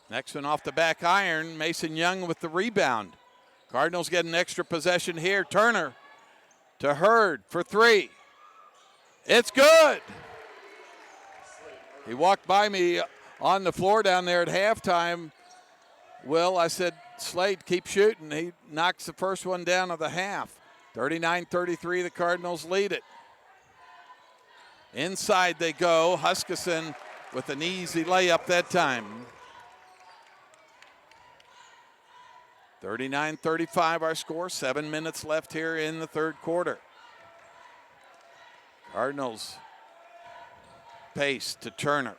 Next one off the back iron, Mason Young with the rebound. Cardinals get an extra possession here. Turner to Hurd for 3. It's good. He walked by me on the floor down there at halftime. Will, I said, Slade, keep shooting. He knocks the first one down of the half. 39-33, the Cardinals lead it. Inside they go. Huskisson with an easy layup that time. 39-35 our score. 7 minutes left here in the third quarter. Cardinals Pace to Turner.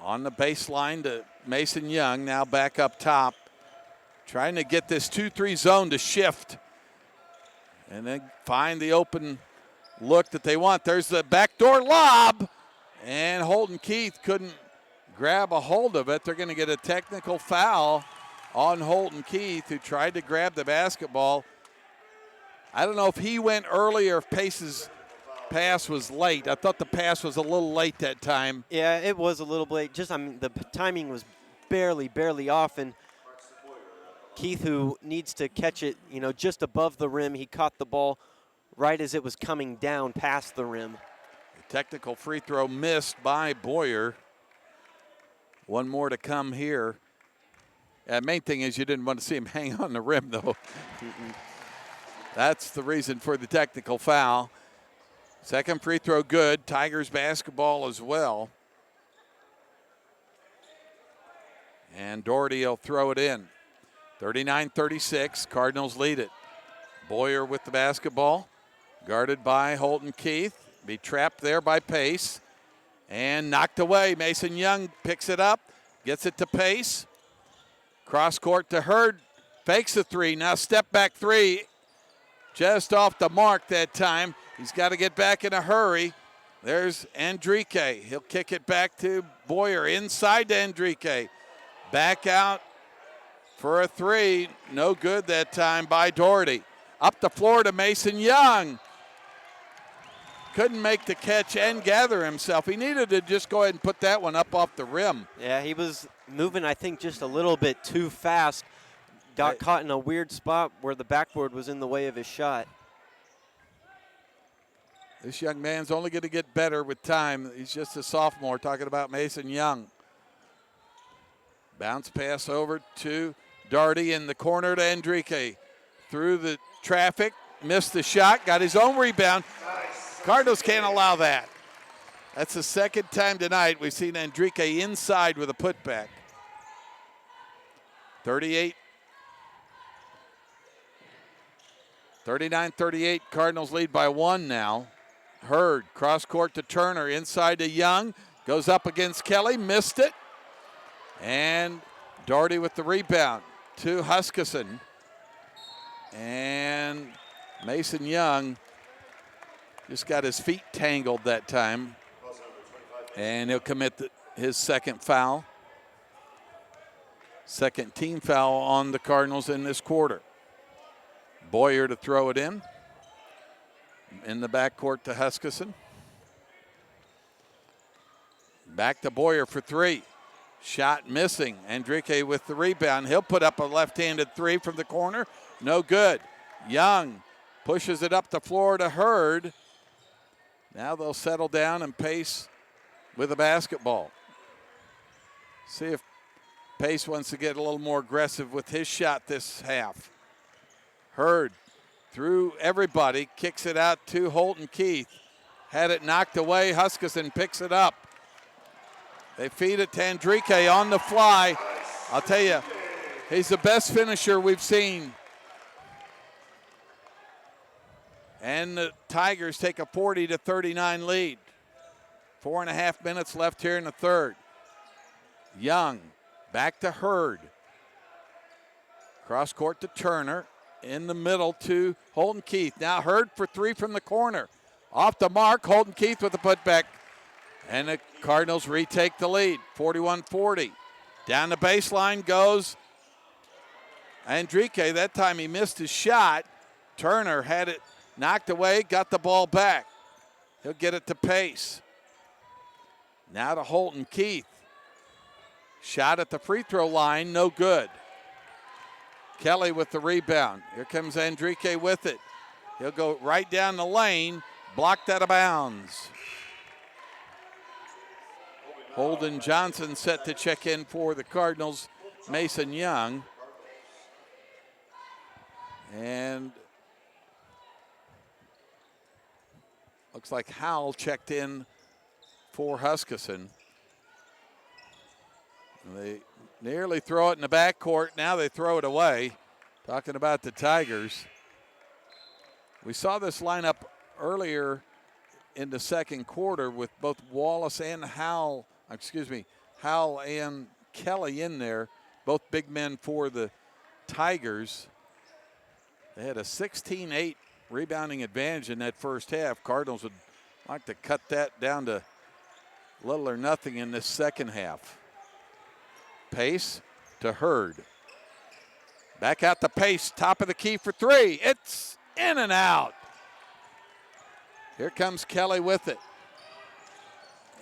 On the baseline to Mason Young, now back up top. Trying to get this 2-3 zone to shift and then find the open look that they want. There's the backdoor lob, and Holton Keith couldn't grab a hold of it. They're going to get a technical foul on Holton Keith, who tried to grab the basketball. I don't know if he went early or if Pace's pass was late. I thought the pass was a little late that time. Yeah, it was a little late. Just, I mean, the timing was barely off, and Keith, who needs to catch it, you know, just above the rim, he caught the ball right as it was coming down past the rim. The technical free throw missed by Boyer. One more to come here. Main thing is you didn't want to see him hang on the rim, though. That's the reason for the technical foul. Second free throw good. Tigers basketball as well. And Doherty will throw it in. 39-36, Cardinals lead it. Boyer with the basketball, guarded by Holton Keith. Be trapped there by Pace. And knocked away. Mason Young picks it up, gets it to Pace. Cross court to Hurd, fakes a three. Now step back three, just off the mark that time. He's got to get back in a hurry. There's Andrique. He'll kick it back to Boyer, inside to Andrique. Back out for a three. No good that time by Doherty. Up the floor to Mason Young. Couldn't make the catch and gather himself. He needed to just go ahead and put that one up off the rim. Yeah, he was moving, I think, just a little bit too fast. Got caught in a weird spot where the backboard was in the way of his shot. This young man's only going to get better with time. He's just a sophomore, talking about Mason Young. Bounce pass over to Doherty in the corner to Andrique. Through the traffic, missed the shot, got his own rebound. Cardinals can't allow that. That's the second time tonight we've seen Andrique inside with a putback. 39-38, Cardinals lead by one now. Hurd, cross court to Turner, inside to Young, goes up against Kelly, missed it. And Doherty with the rebound to Huskisson. And Mason Young just got his feet tangled that time. And he'll commit his second foul. Second team foul on the Cardinals in this quarter. Boyer to throw it in the backcourt to Huskisson. Back to Boyer for three. Shot missing. Andrique with the rebound. He'll put up a left-handed three from the corner. No good. Young pushes it up the floor to Hurd. Now they'll settle down and Pace with the basketball. See if Pace wants to get a little more aggressive with his shot this half. Hurd through everybody, kicks it out to Holton Keith. Had it knocked away, Huskisson picks it up. They feed it to Andrique on the fly. I'll tell you, he's the best finisher we've seen. And the Tigers take a 40-39 lead. 4.5 minutes left here in the third. Young back to Hurd. Cross court to Turner. In the middle to Holton Keith. Now Hurd for three from the corner. Off the mark, Holton Keith with the putback. And the Cardinals retake the lead, 41-40. Down the baseline goes Andrique. That time he missed his shot. Turner had it knocked away, got the ball back. He'll get it to Pace. Now to Holton Keith. Shot at the free throw line, no good. Kelly with the rebound. Here comes Andrique with it. He'll go right down the lane, blocked out of bounds. Holden Johnson set to check in for the Cardinals. Mason Young. And looks like Howell checked in for Huskisson. They nearly throw it in the backcourt. Now they throw it away. Talking about the Tigers. We saw this lineup earlier in the second quarter with both Wallace and Howell and Kelly in there, both big men for the Tigers. They had a 16-8 rebounding advantage in that first half. Cardinals would like to cut that down to little or nothing in this second half. Pace to Hurd. Back out to Pace, top of the key for three. It's in and out. Here comes Kelly with it.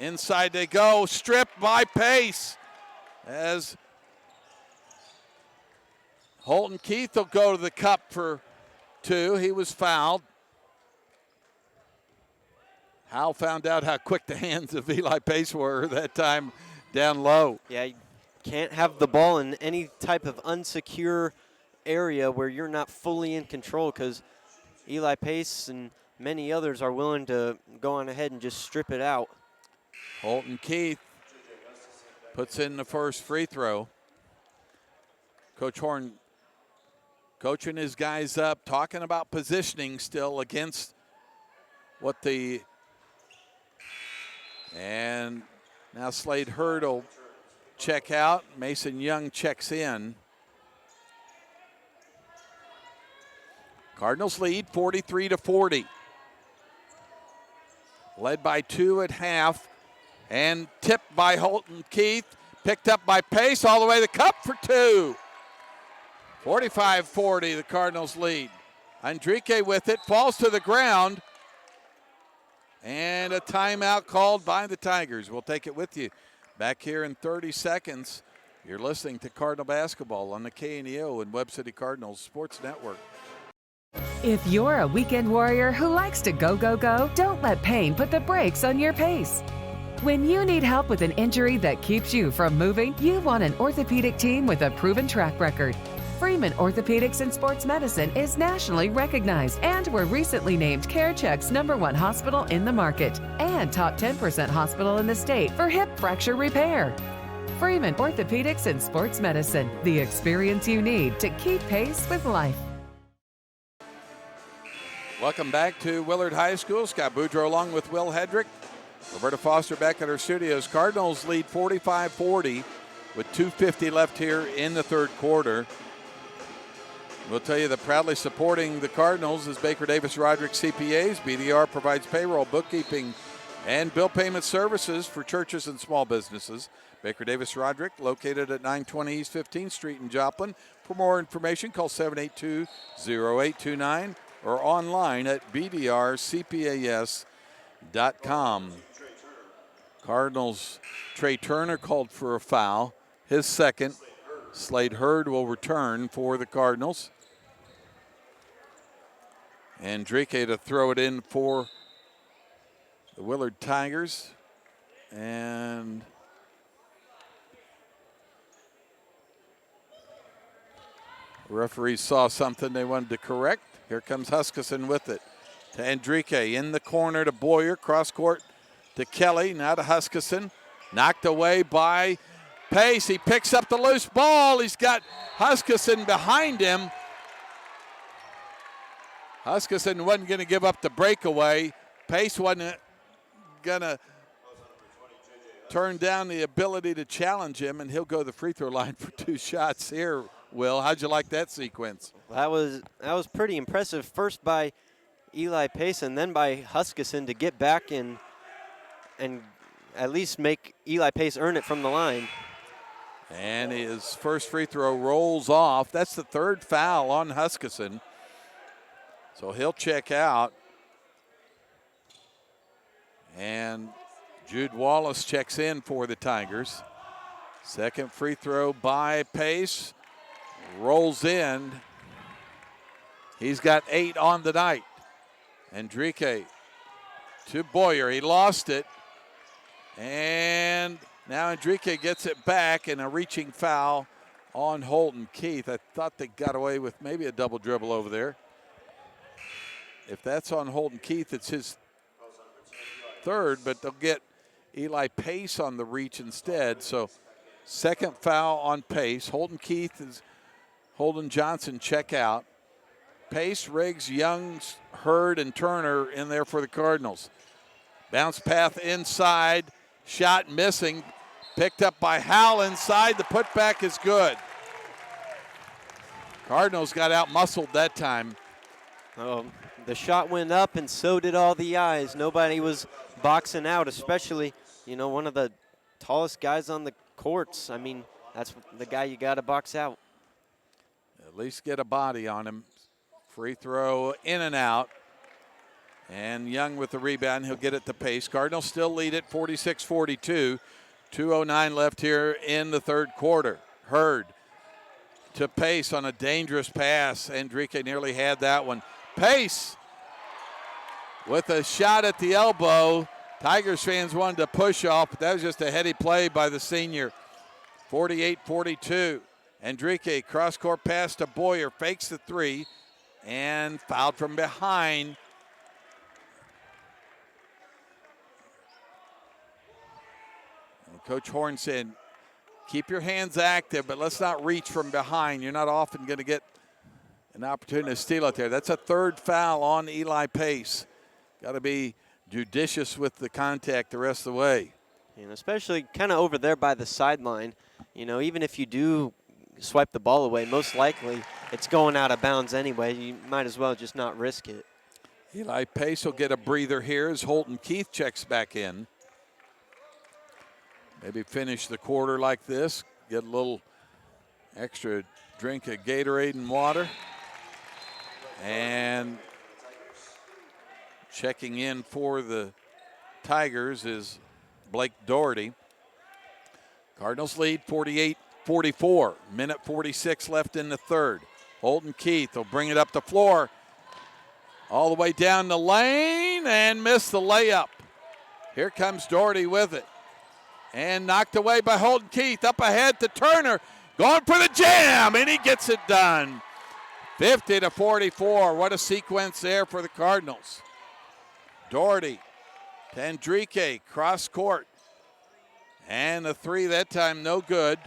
Inside they go, stripped by Pace as Holton Keith will go to the cup for 2. He was fouled. Howell found out how quick the hands of Eli Pace were that time down low. Yeah, you can't have the ball in any type of unsecure area where you're not fully in control, because Eli Pace and many others are willing to go on ahead and just strip it out. Holton Keith puts in the first free throw. Coach Horn coaching his guys up, talking about positioning still against what the, and now Slade Hurd will check out. Mason Young checks in. Cardinals lead 43-40. Led by 2 at half and tipped by Holton Keith. Picked up by Pace all the way to the cup for 2. 45-40, the Cardinals lead. Andrique with it, falls to the ground. And a timeout called by the Tigers. We'll take it with you. Back here in 30 seconds, you're listening to Cardinal Basketball on the KNEO and Webb City Cardinals Sports Network. If you're a weekend warrior who likes to go, go, go, don't let pain put the brakes on your pace. When you need help with an injury that keeps you from moving, you want an orthopedic team with a proven track record. Freeman Orthopedics and Sports Medicine is nationally recognized, and were recently named CareCheck's #1 hospital in the market and top 10% hospital in the state for hip fracture repair. Freeman Orthopedics and Sports Medicine, the experience you need to keep pace with life. Welcome back to Willard High School. Scott Boudreau along with Will Hedrick. Roberta Foster back at our studios. Cardinals lead 45-40 with 2:50 left here in the third quarter. We'll tell you that proudly supporting the Cardinals is Baker Davis Roderick CPAs. BDR provides payroll, bookkeeping, and bill payment services for churches and small businesses. Baker Davis Roderick, located at 920 East 15th Street in Joplin. For more information, call 782-0829 or online at bdrcpas.com. Cardinals, Trey Turner called for a foul. His second. Slade Hurd will return for the Cardinals. And Drake to throw it in for the Willard Tigers. And the referees saw something they wanted to correct. Here comes Huskisson with it to Enrique. In the corner to Boyer. Cross court to Kelly. Now to Huskisson. Knocked away by Pace. He picks up the loose ball. He's got Huskisson behind him. Huskisson wasn't going to give up the breakaway. Pace wasn't going to turn down the ability to challenge him, and he'll go to the free throw line for 2 shots here. Will, how'd you like that sequence? That was pretty impressive. First by Eli Pace and then by Huskisson to get back and at least make Eli Pace earn it from the line. And his first free throw rolls off. That's the 3rd foul on Huskisson. So he'll check out. And Jude Wallace checks in for the Tigers. Second free throw by Pace. Rolls in. He's got 8 on the night. Enrique to Boyer. He lost it. And now Enrique gets it back, and a reaching foul on Holton Keith. I thought they got away with maybe a double dribble over there. If that's on Holton Keith, it's his 3rd, but they'll get Eli Pace on the reach instead. So 2nd foul on Pace. Holton Keith is Holden Johnson check out. Pace, Riggs, Young, Hurd, and Turner in there for the Cardinals. Bounce path inside. Shot missing. Picked up by Howell inside. The putback is good. Cardinals got out-muscled that time. The shot went up, and so did all the eyes. Nobody was boxing out, especially, one of the tallest guys on the courts. I mean, that's the guy you got to box out. At least get a body on him. Free throw in and out. And Young with the rebound. He'll get it to Pace. Cardinals still lead it 46-42. 2:09 left here in the third quarter. Hurd to Pace on a dangerous pass. Enrique nearly had that one. Pace with a shot at the elbow. Tigers fans wanted to push off, but that was just a heady play by the senior. 48-42. Enrique cross-court pass to Boyer. Fakes the three and fouled from behind. And Coach Horn said, keep your hands active, but let's not reach from behind. You're not often going to get an opportunity to steal it there. That's a third foul on Eli Pace. Got to be judicious with the contact the rest of the way. And especially kind of over there by the sideline, you know, even if you do swipe the ball away, most likely it's going out of bounds anyway. You might as well just not risk it. Eli Pace will get a breather here as Holton Keith checks back in. Maybe finish the quarter like this, get a little extra drink of Gatorade and water. And checking in for the Tigers is Blake Doherty. Cardinals lead 48-44. Minute 46 left in the third. Holton Keith will bring it up the floor. All the way down the lane and missed the layup. Here comes Doherty with it. And knocked away by Holton Keith. Up ahead to Turner. Going for the jam, and he gets it done. 50-44. What a sequence there for the Cardinals. Doherty to Enrique, cross court. And the three that time no good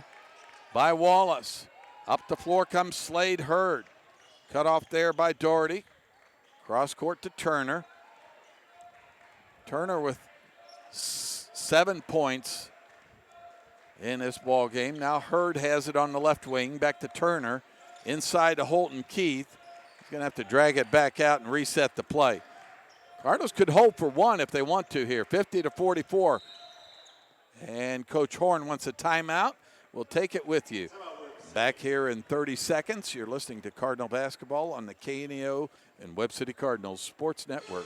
by Wallace. Up the floor comes Slade Hurd. Cut off there by Doherty. Cross court to Turner. Turner with 7 points in this ball game. Now Hurd has it on the left wing. Back to Turner. Inside to Holton Keith. He's going to have to drag it back out and reset the play. Cardinals could hold for one if they want to here. 50-44. And Coach Horn wants a timeout. We'll take it with you. Back here in 30 seconds. You're listening to Cardinal Basketball on the KNEO and Webb City Cardinals Sports Network.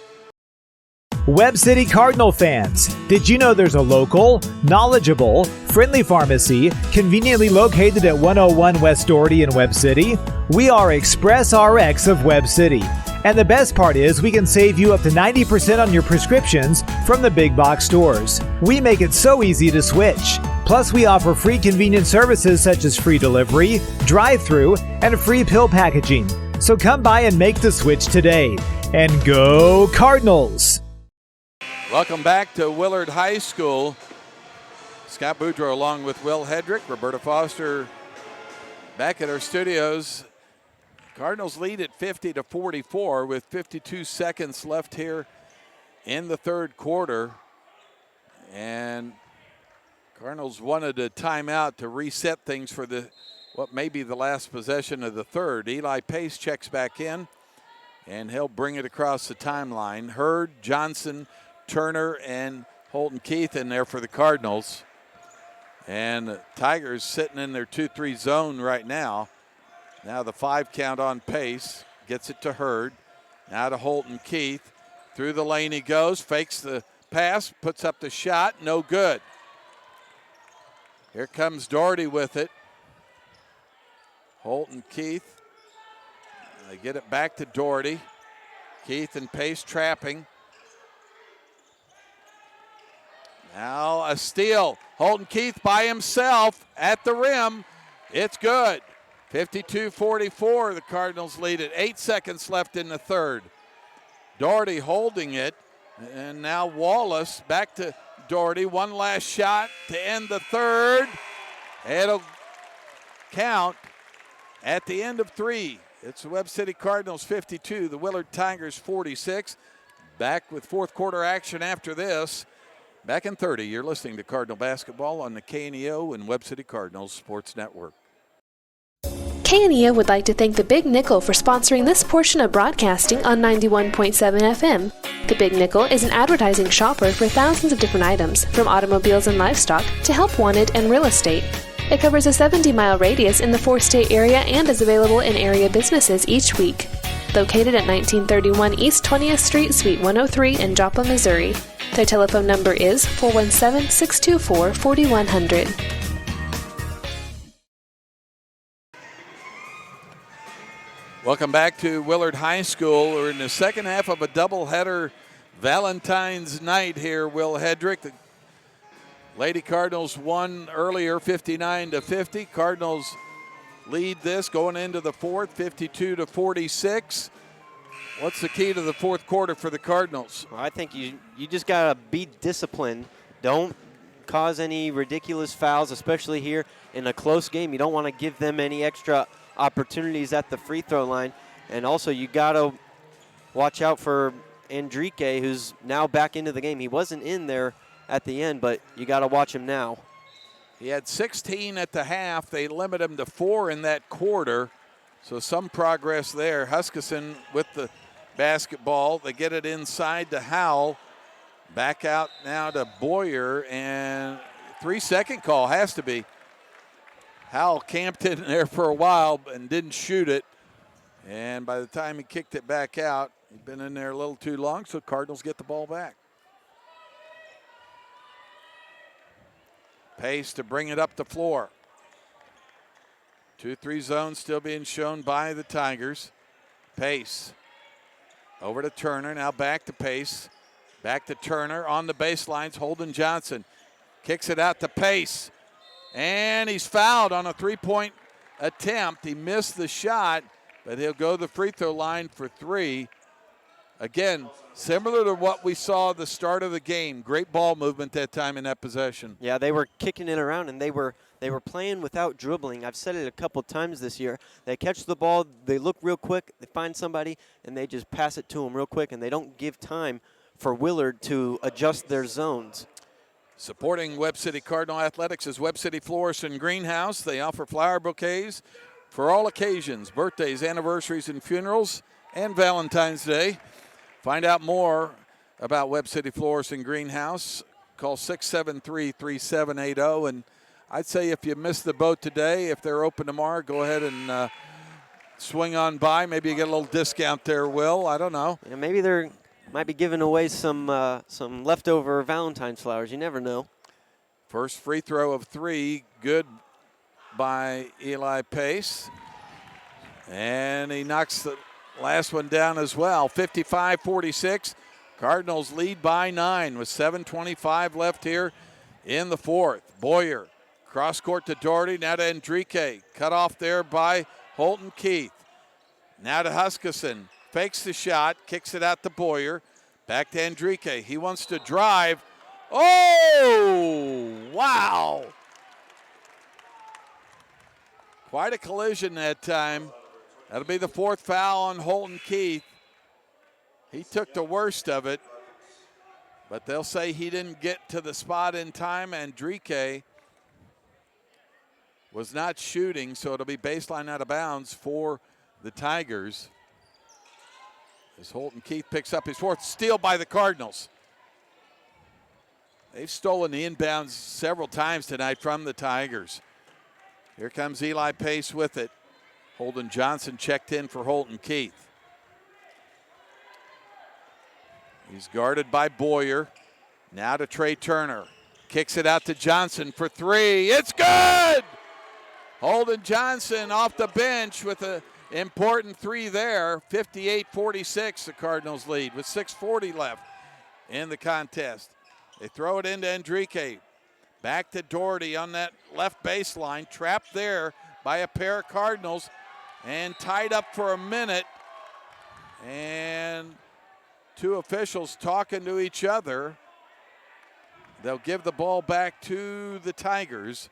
Webb City Cardinal fans, did you know there's a local, knowledgeable, friendly pharmacy conveniently located at 101 West Doherty in Webb City? We are Express RX of Webb City. And the best part is we can save you up to 90% on your prescriptions from the big box stores. We make it so easy to switch. Plus, we offer free convenient services such as free delivery, drive-through, and free pill packaging. So come by and make the switch today. And go Cardinals! Welcome back to Willard High School. Scott Boudreau along with Will Hedrick, Roberta Foster back at our studios. Cardinals lead at 50-44 with 52 seconds left here in the third quarter. And Cardinals wanted a timeout to reset things for what may be the last possession of the third. Eli Pace checks back in, and he'll bring it across the timeline. Hurd, Johnson, Turner, and Holton Keith in there for the Cardinals. And the Tigers sitting in their 2-3 zone right now. Now the 5 count on Pace. Gets it to Hurd. Now to Holton Keith. Through the lane he goes. Fakes the pass. Puts up the shot. No good. Here comes Doherty with it. Holton Keith. They get it back to Doherty. Keith and Pace trapping. Now a steal. Holton Keith by himself at the rim. It's good. 52-44, the Cardinals lead it. 8 seconds left in the third. Doherty holding it. And now Wallace back to Doherty. One last shot to end the third. It'll count at the end of 3. It's the Webb City Cardinals 52, the Willard Tigers 46. Back with fourth quarter action after this. Back in 30, you're listening to Cardinal Basketball on the KNEO and Webb City Cardinals Sports Network. KNEO would like to thank the Big Nickel for sponsoring this portion of broadcasting on 91.7 FM. The Big Nickel is an advertising shopper for thousands of different items, from automobiles and livestock to help wanted and real estate. It covers a 70-mile radius in the 4-state area and is available in area businesses each week. located at 1931 East 20th Street, Suite 103 in Joplin, Missouri. Their telephone number is 417-624-4100. Welcome back to Willard High School. We're in the second half of a doubleheader Valentine's night here, Will Hedrick. The Lady Cardinals won earlier 59-50. Cardinals lead this going into the fourth, 52-46. What's the key to the fourth quarter for the Cardinals? Well, I think you just got to be disciplined. Don't cause any ridiculous fouls, especially here in a close game. You don't want to give them any extra opportunities at the free throw line. And also you got to watch out for Enrique, who's now back into the game. He wasn't in there at the end, but you got to watch him now. He had 16 at the half. They limit him to 4 in that quarter. So some progress there. Huskisson with the basketball. They get it inside to Howell. Back out now to Boyer, and 3-second call has to be. Howell camped in there for a while and didn't shoot it. And by the time he kicked it back out, he'd been in there a little too long, so Cardinals get the ball back. Pace to bring it up the floor. 2-3 zone still being shown by the Tigers. Pace over to Turner, now back to Pace. Back to Turner on the baselines, Holden Johnson. Kicks it out to Pace. And he's fouled on a three-point attempt. He missed the shot, but he'll go to the free throw line for 3. Again, similar to what we saw at the start of the game. Great ball movement that time in that possession. Yeah, they were kicking it around, and they were playing without dribbling. I've said it a couple times this year. They catch the ball, they look real quick, they find somebody, and they just pass it to them real quick, and they don't give time for Willard to adjust their zones. Supporting Webb City Cardinal Athletics is Webb City Florist and Greenhouse. They offer flower bouquets for all occasions, birthdays, anniversaries, and funerals, and Valentine's Day. Find out more about Webb City Florist and Greenhouse. Call 673-3780. And I'd say if you missed the boat today, if they're open tomorrow, go ahead and swing on by. Maybe you get a little discount there, Will. I don't know. Yeah, maybe they're might be giving away some leftover Valentine's flowers. You never know. First free throw of 3, good by Eli Pace. And he knocks the last one down as well. 55-46. Cardinals lead by 9 with 7:25 left here in the fourth. Boyer, cross court to Doherty, now to Enrique. Cut off there by Holton Keith. Now to Huskisson. Fakes the shot, kicks it out to Boyer. Back to Enrique. He wants to drive. Oh, wow. Quite a collision that time. That'll be the 4th foul on Holton Keith. He took the worst of it, but they'll say he didn't get to the spot in time. Enrique was not shooting, so it'll be baseline out of bounds for the Tigers. As Holton Keith picks up his 4th steal by the Cardinals. They've stolen the inbounds several times tonight from the Tigers. Here comes Eli Pace with it. Holden Johnson checked in for Holton Keith. He's guarded by Boyer. Now to Trey Turner. Kicks it out to Johnson for 3. It's good! Holden Johnson off the bench with a important 3 there. 58-46, the Cardinals lead with 6:40 left in the contest. They throw it into Enrique. Back to Doherty on that left baseline. Trapped there by a pair of Cardinals and tied up for a minute. And 2 officials talking to each other. They'll give the ball back to the Tigers.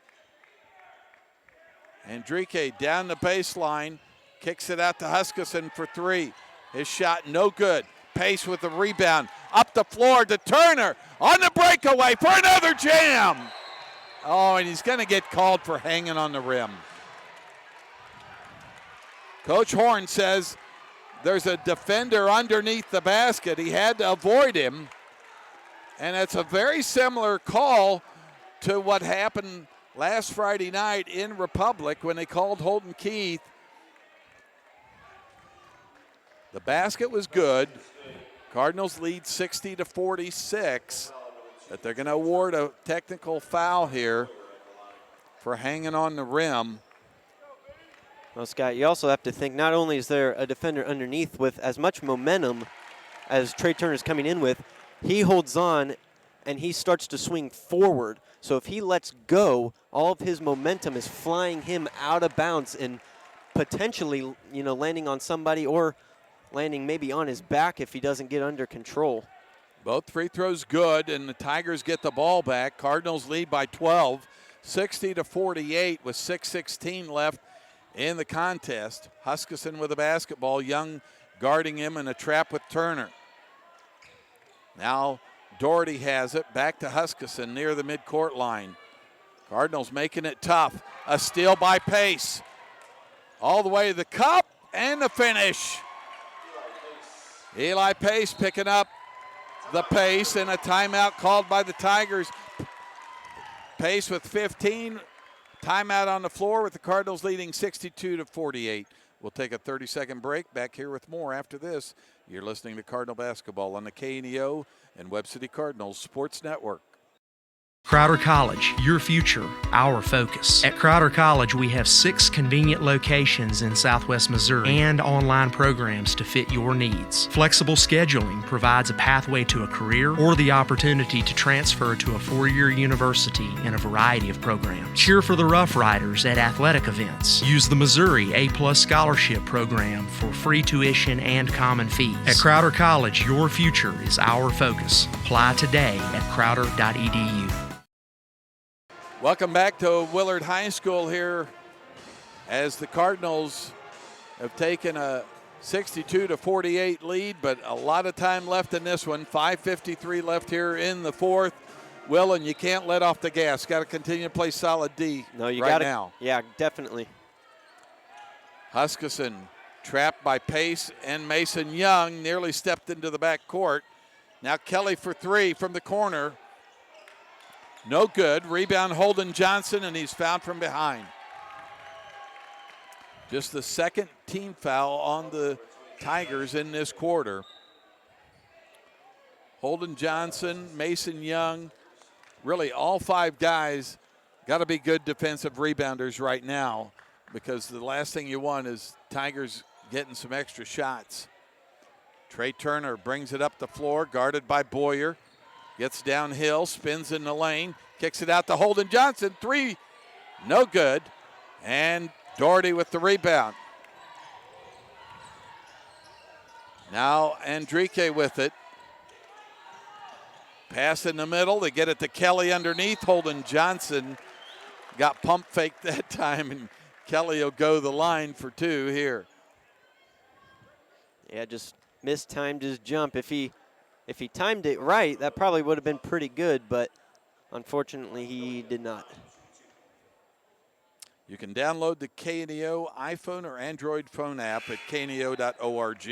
Enrique down the baseline. Kicks it out to Huskisson for 3. His shot no good. Pace with the rebound. Up the floor to Turner on the breakaway for another jam. Oh, and he's going to get called for hanging on the rim. Coach Horn says there's a defender underneath the basket. He had to avoid him. And it's a very similar call to what happened last Friday night in Republic when they called Holton Keith The basket was good. Cardinals lead 60-46, but they're going to award a technical foul here for hanging on the rim. Well, Scott, you also have to think not only is there a defender underneath with as much momentum as Trey Turner's coming in with, he holds on and he starts to swing forward. So if he lets go, all of his momentum is flying him out of bounds and potentially, landing on somebody or landing maybe on his back if he doesn't get under control. Both free throws good, and the Tigers get the ball back. Cardinals lead by 12, 60-48 with 6:16 left in the contest. Huskisson with the basketball, Young guarding him in a trap with Turner. Now Doherty has it, back to Huskisson near the midcourt line. Cardinals making it tough. A steal by Pace. All the way to the cup and the finish. Eli Pace picking up the pace, and a timeout called by the Tigers. Pace with 15. Timeout on the floor with the Cardinals leading 62-48. We'll take a 30-second break. Back here with more after this. You're listening to Cardinal Basketball on the KNEO and Webb City Cardinals Sports Network. Crowder College, your future, our focus. At Crowder College, we have 6 convenient locations in Southwest Missouri and online programs to fit your needs. Flexible scheduling provides a pathway to a career or the opportunity to transfer to a 4-year university in a variety of programs. Cheer for the Rough Riders at athletic events. Use the Missouri A+ Scholarship Program for free tuition and common fees. At Crowder College, your future is our focus. Apply today at crowder.edu. Welcome back to Willard High School here as the Cardinals have taken a 62-48 lead, but a lot of time left in this one. 5:53 left here in the fourth. Will, and you can't let off the gas. Got to continue to play solid D now. Yeah, definitely. Huskisson trapped by Pace and Mason Young, nearly stepped into the back court. Now Kelly for 3 from the corner. No good. Rebound Holden Johnson, and he's fouled from behind. Just the second team foul on the Tigers in this quarter. Holden Johnson, Mason Young, really all 5 guys got to be good defensive rebounders right now, because the last thing you want is Tigers getting some extra shots. Trey Turner brings it up the floor, guarded by Boyer. Gets downhill, spins in the lane, kicks it out to Holden Johnson. 3, no good. And Doherty with the rebound. Now Andrike with it. Pass in the middle. They get it to Kelly underneath. Holden Johnson got pump faked that time, and Kelly will go the line for 2 here. Yeah, just mistimed his jump. If he timed it right, that probably would have been pretty good, but unfortunately he did not. You can download the KNEO iPhone or Android phone app at kneo.org.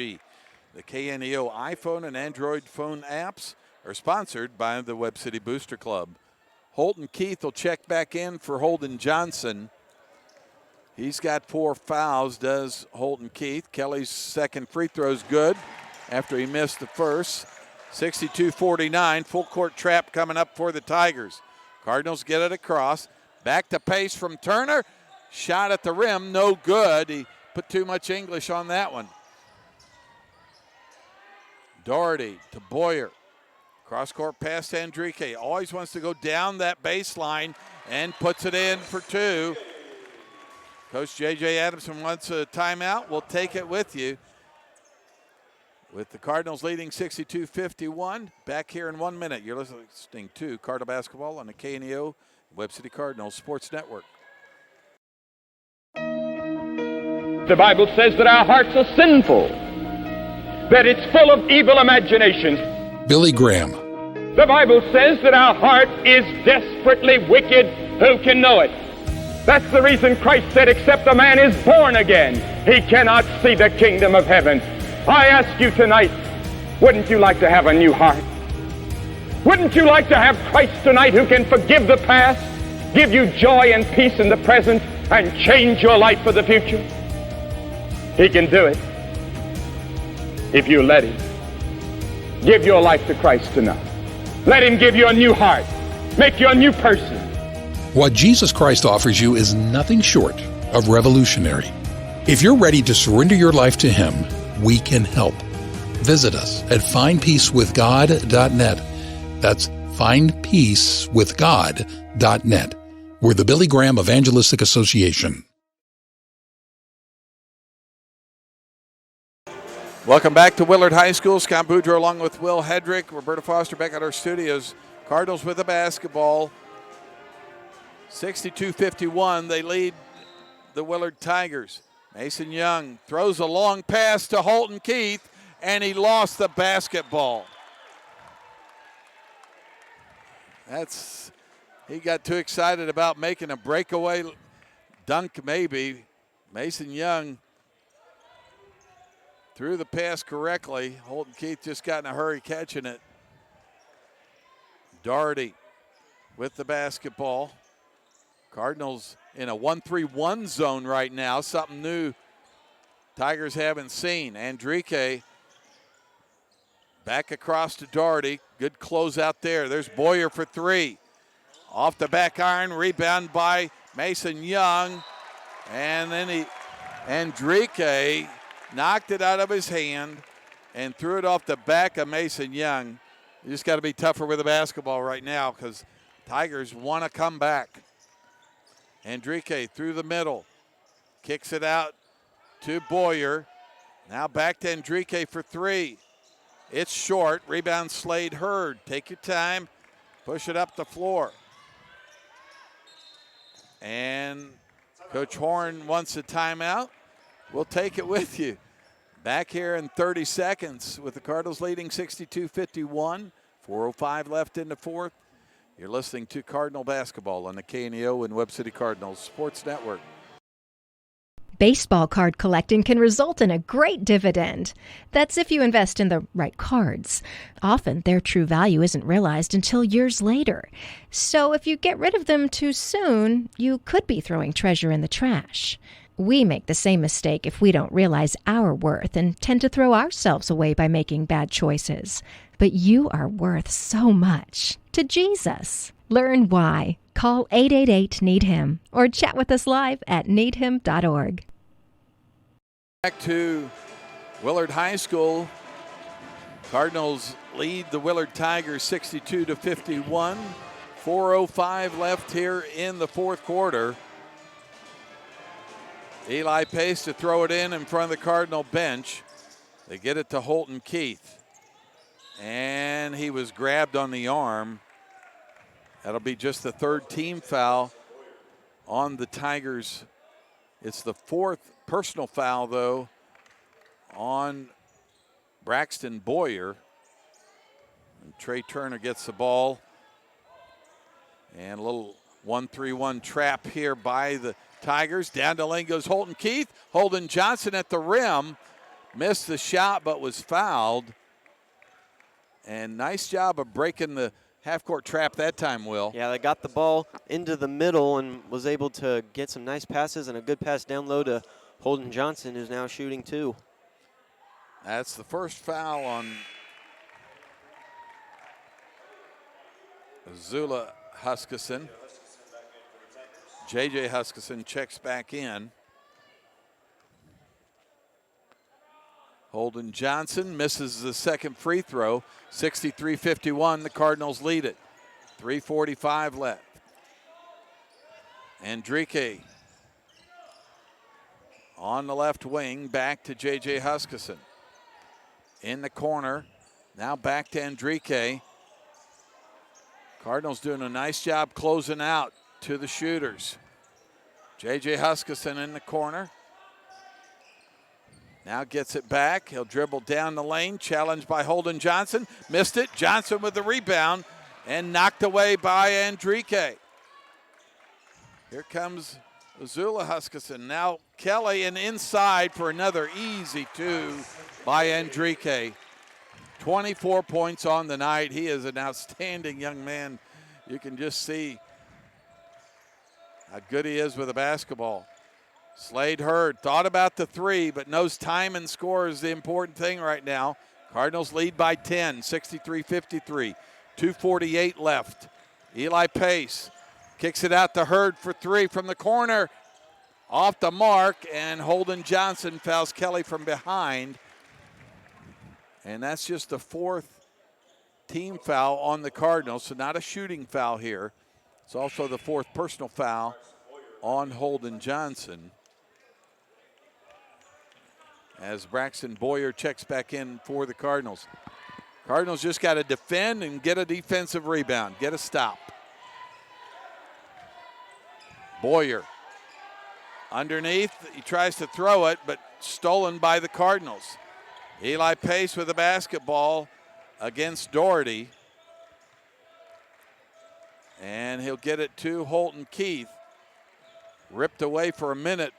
The KNEO iPhone and Android phone apps are sponsored by the Webb City Booster Club. Holton Keith will check back in for Holden Johnson. He's got 4 fouls, does Holton Keith. Kelly's second free throw's good after he missed the first. 62-49, full court trap coming up for the Tigers. Cardinals get it across. Back to Pace from Turner. Shot at the rim, no good. He put too much English on that one. Doherty to Boyer. Cross-court pass to Andrike. Always wants to go down that baseline and puts it in for 2. Coach J.J. Adamson wants a timeout. We'll take it with you. With the Cardinals leading 62-51. Back here in 1 minute. You're listening to Cardinal Basketball on the KNEO Webb City Cardinals Sports Network. The Bible says that our hearts are sinful, that it's full of evil imaginations. Billy Graham. The Bible says that our heart is desperately wicked. Who can know it? That's the reason Christ said, except a man is born again, he cannot see the kingdom of heaven. I ask you tonight, wouldn't you like to have a new heart? Wouldn't you like to have Christ tonight, who can forgive the past, give you joy and peace in the present, and change your life for the future? He can do it. if you let him. Give your life to Christ tonight. Let him give you a new heart. Make you a new person. What Jesus Christ offers you is nothing short of revolutionary. If you're ready to surrender your life to him, we can help. Visit us at findpeacewithgod.net. That's findpeacewithgod.net. We're the Billy Graham Evangelistic Association. Welcome back to Willard High School. Scott Boudreau along with Will Hedrick, Roberta Foster back at our studios. Cardinals with the basketball. 62-51, they lead the Willard Tigers. Mason Young throws a long pass to Holton Keith, and he lost the basketball. He got too excited about making a breakaway dunk maybe. Mason Young threw the pass correctly. Holton Keith just got in a hurry catching it. Doherty with the basketball. Cardinals in a 1-3-1 zone right now, something new Tigers haven't seen. Andrique back across to Doherty. Good close out there. There's Boyer for three. Off the back iron, rebound by Mason Young. And then Andrique knocked it out of his hand and threw it off the back of Mason Young. You just got to be tougher with the basketball right now because Tigers want to come back. Andrique through the middle, kicks it out to Boyer. Now back to Andrique for three. It's short. Rebound Slade Hurd. Take your time. Push it up the floor. And Coach Horn wants a timeout. We'll take it with you. Back here in 30 seconds with the Cardinals leading 62-51. 4:05 left in the fourth. You're listening to Cardinal Basketball on the KNEO and Webb City Cardinals Sports Network. Baseball card collecting can result in a great dividend. That's if you invest in the right cards. Often, their true value isn't realized until years later. So if you get rid of them too soon, you could be throwing treasure in the trash. We make the same mistake if we don't realize our worth and tend to throw ourselves away by making bad choices. But you are worth so much to Jesus. Learn why. Call 888-NEED-HIM or chat with us live at needhim.org. Back to Willard High School. Cardinals lead the Willard Tigers 62-51. 4:05 left here in the fourth quarter. Eli Pace to throw it in front of the Cardinal bench. They get it to Holton Keith. And he was grabbed on the arm. That'll be just the third team foul on the Tigers. It's the fourth personal foul, though, on Braxton Boyer. And Trey Turner gets the ball. And a little 1-3-1 trap here by the Tigers. Down the lane goes Holton Keith. Holden Johnson at the rim. Missed the shot but was fouled. And nice job of breaking the half-court trap that time, Will. Yeah, they got the ball into the middle and was able to get some nice passes and a good pass down low to Holden Johnson, who's now shooting two. That's the first foul on Zula Huskisson. J.J. Huskisson checks back in. Holden Johnson misses the second free throw. 63-51, the Cardinals lead it. 3:45 left. Andrique on the left wing, back to J.J. Huskisson. In the corner, now back to Andrique. Cardinals doing a nice job closing out to the shooters. J.J. Huskisson in the corner. Now gets it back. He'll dribble down the lane. Challenged by Holden Johnson. Missed it. Johnson with the rebound and knocked away by Andrique. Here comes Zula Huskisson. Now Kelly and inside for another easy two by Andrique. 24 points on the night. He is an outstanding young man. You can just see how good he is with the basketball. Slade Hurd thought about the three, but knows time and score is the important thing right now. Cardinals lead by 10, 63-53. 2:48 left. Eli Pace kicks it out to Hurd for three from the corner. Off the mark, and Holden Johnson fouls Kelly from behind. And that's just the fourth team foul on the Cardinals, so not a shooting foul here. It's also the fourth personal foul on Holden Johnson, as Braxton Boyer checks back in for the Cardinals. Cardinals just got to defend and get a defensive rebound, get a stop. Boyer underneath, he tries to throw it, but stolen by the Cardinals. Eli Pace with the basketball against Doherty. And he'll get it to Holton Keith. Ripped away for a minute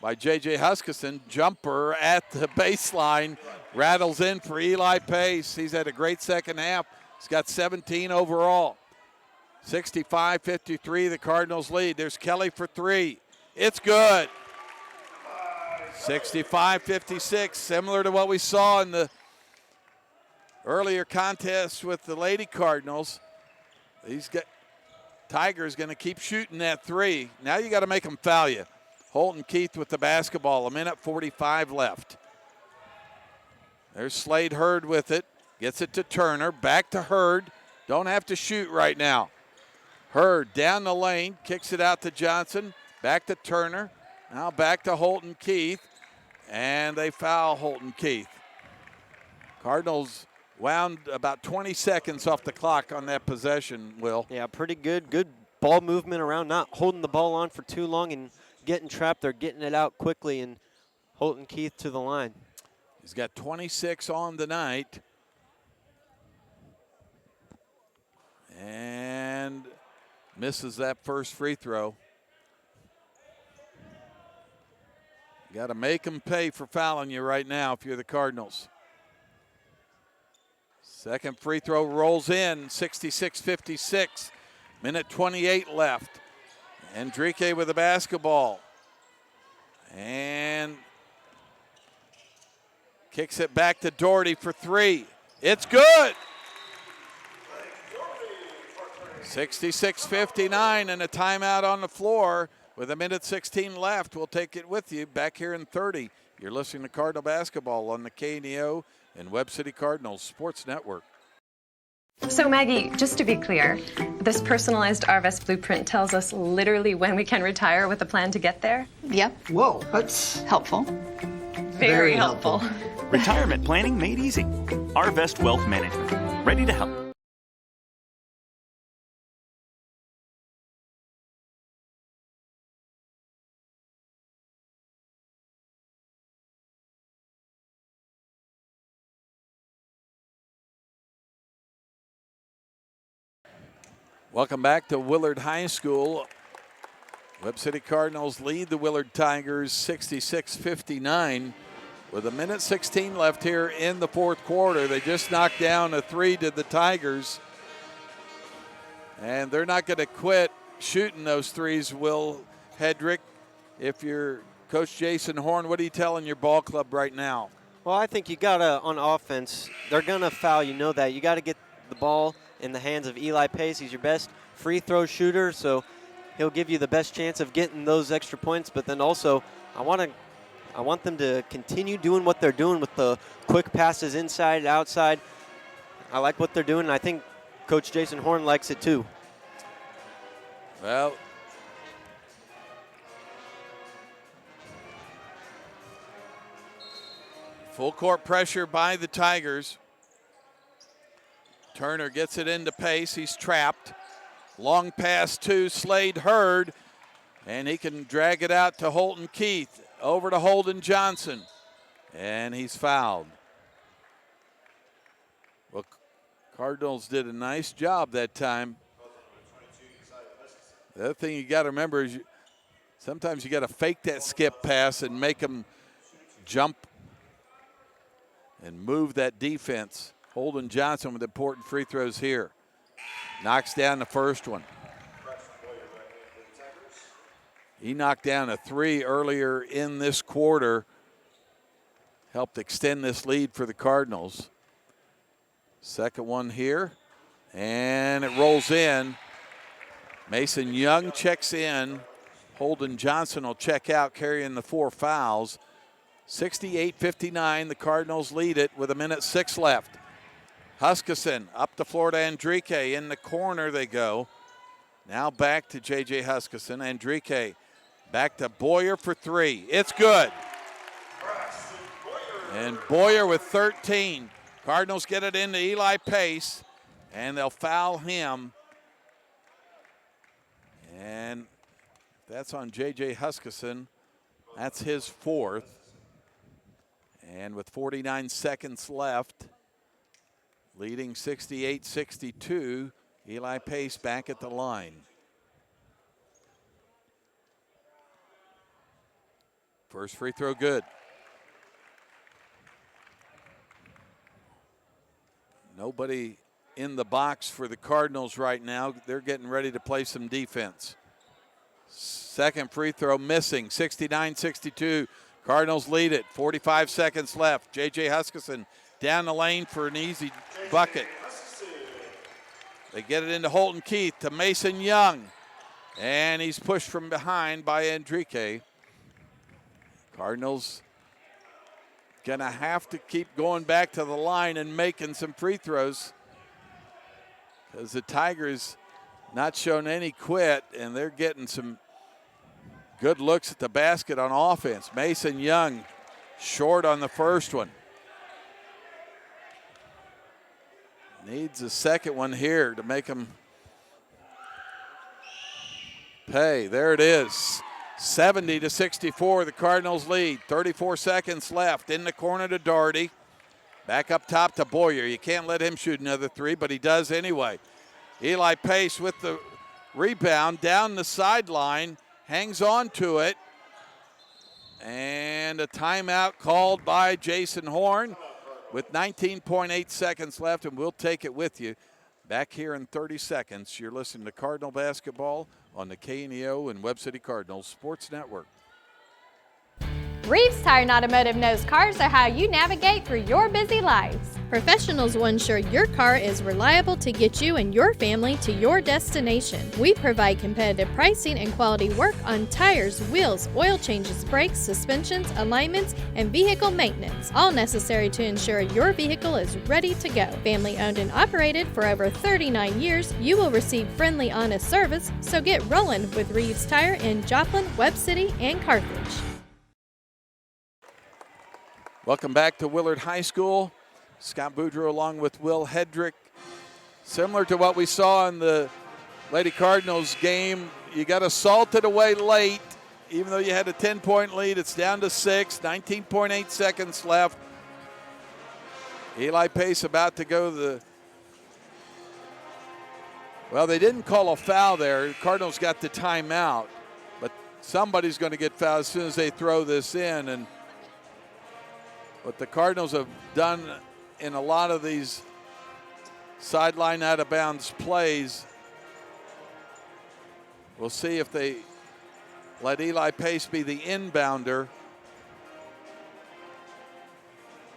by J.J. Huskisson. Jumper at the baseline. Rattles in for Eli Pace. He's had a great second half. He's got 17 overall. 65-53, the Cardinals lead. There's Kelly for three. It's good. 65-56, similar to what we saw in the earlier contest with the Lady Cardinals. Tiger's going to keep shooting that three. Now you got to make them foul you. Holton Keith with the basketball, 1:45 left. There's Slade Hurd with it. Gets it to Turner, back to Hurd. Don't have to shoot right now. Hurd down the lane, kicks it out to Johnson, back to Turner. Now back to Holton Keith, and they foul Holton Keith. Cardinals wound about 20 seconds off the clock on that possession, Will. Yeah, pretty good. Good ball movement around, not holding the ball on for too long and getting trapped. They're getting it out quickly, and Holton Keith to the line. He's got 26 on the night. And misses that first free throw. You got to make them pay for fouling you right now if you're the Cardinals. Second free throw rolls in, 66-56. 1:28 left. Enrique with the basketball. And kicks it back to Doherty for three. It's good. 66-59 and a timeout on the floor with 1:16 left. We'll take it with you back here in 30. You're listening to Cardinal Basketball on the KNEO and Webb City Cardinals Sports Network. So Maggie, just to be clear, this personalized RVest blueprint tells us literally when we can retire with a plan to get there? Yep. Whoa, that's helpful. Very helpful. Retirement planning made easy. RVest Wealth Management. Ready to help. Welcome back to Willard High School. Webb City Cardinals lead the Willard Tigers 66-59 with 1:16 left here in the fourth quarter. They just knocked down a three to the Tigers, and they're not going to quit shooting those threes. Will Hedrick, if you're Coach Jason Horn, what are you telling your ball club right now? Well, I think you got to, on offense, they're going to foul. You know that. You got to get the ball in the hands of Eli Pace. He's your best free throw shooter, so he'll give you the best chance of getting those extra points. But then also, I want them to continue doing what they're doing with the quick passes inside, outside. I like what they're doing, and I think Coach Jason Horn likes it too. Well, full court pressure by the Tigers. Turner gets it into Pace. He's trapped. Long pass to Slade Hurd, and he can drag it out to Holton Keith. Over to Holden Johnson, and he's fouled. Well, Cardinals did a nice job that time. The other thing you got to remember is sometimes you got to fake that skip pass and make them jump and move that defense. Holden Johnson with important free throws here. Knocks down the first one. He knocked down a 3 earlier in this quarter, helped extend this lead for the Cardinals. Second one here, and it rolls in. Mason Young checks in. Holden Johnson will check out, carrying the 4 fouls. 68-59, the Cardinals lead it with 1:06 left. Huskisson up to Florida Andrique. In the corner they go. Now back to J.J. Huskisson. Andrique back to Boyer for 3. It's good. And Boyer with 13. Cardinals get it into Eli Pace, and they'll foul him. And that's on J.J. Huskisson. That's his 4th. And with 49 seconds left, leading 68-62, Eli Pace back at the line. First free throw good. Nobody in the box for the Cardinals right now. They're getting ready to play some defense. Second free throw missing, 69-62. Cardinals lead it, 45 seconds left. J.J. Huskisson down the lane for an easy bucket. They get it into Holton Keith to Mason Young. And he's pushed from behind by Andrique. Cardinals gonna have to keep going back to the line and making some free throws, because the Tigers not shown any quit, and they're getting some good looks at the basket on offense. Mason Young short on the first one. Needs a second one here to make him pay. There it is. 70-64, the Cardinals lead. 34 seconds left. In the corner to Daugherty. Back up top to Boyer. You can't let him shoot another 3, but he does anyway. Eli Pace with the rebound down the sideline. Hangs on to it. And a timeout called by Jason Horn with 19.8 seconds left, and we'll take it with you. Back here in 30 seconds, you're listening to Cardinal Basketball on the KNEO and Webb City Cardinals Sports Network. Reeves Tire and Automotive knows cars are how you navigate through your busy lives. Professionals will ensure your car is reliable to get you and your family to your destination. We provide competitive pricing and quality work on tires, wheels, oil changes, brakes, suspensions, alignments, and vehicle maintenance, all necessary to ensure your vehicle is ready to go. Family owned and operated for over 39 years, you will receive friendly, honest service, so get rolling with Reeves Tire in Joplin, Webb City, and Carthage. Welcome back to Willard High School. Scott Boudreau along with Will Hedrick. Similar to what we saw in the Lady Cardinals game, you got assaulted away late. Even though you had a 10-point lead, it's down to 6, 19.8 seconds left. Eli Pace about to go well, they didn't call a foul there. Cardinals got the timeout, but somebody's going to get fouled as soon as they throw this in. And what the Cardinals have done in a lot of these sideline out of bounds plays, we'll see if they let Eli Pace be the inbounder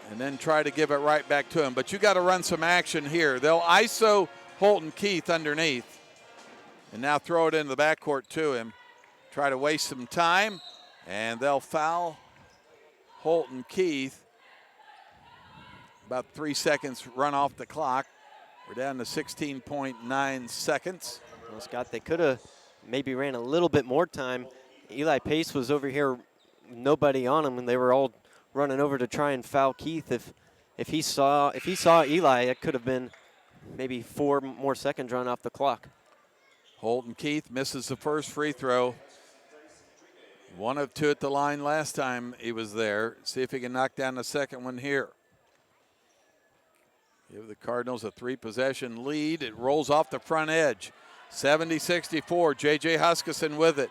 and then try to give it right back to him. But you got to run some action here. They'll ISO Holton Keith underneath and now throw it into the backcourt to him. Try to waste some time, and they'll foul Holton Keith. About 3 seconds run off the clock. We're down to 16.9 seconds. Well, Scott, they could have maybe ran a little bit more time. Eli Pace was over here, nobody on him, and they were all running over to try and foul Keith. If he saw Eli, it could have been maybe 4 more seconds run off the clock. Holton Keith misses the first free throw. 1 of 2 at the line last time he was there. See if he can knock down the second one here. Give the Cardinals a 3-possession lead. It rolls off the front edge. 70-64, J.J. Huskisson with it.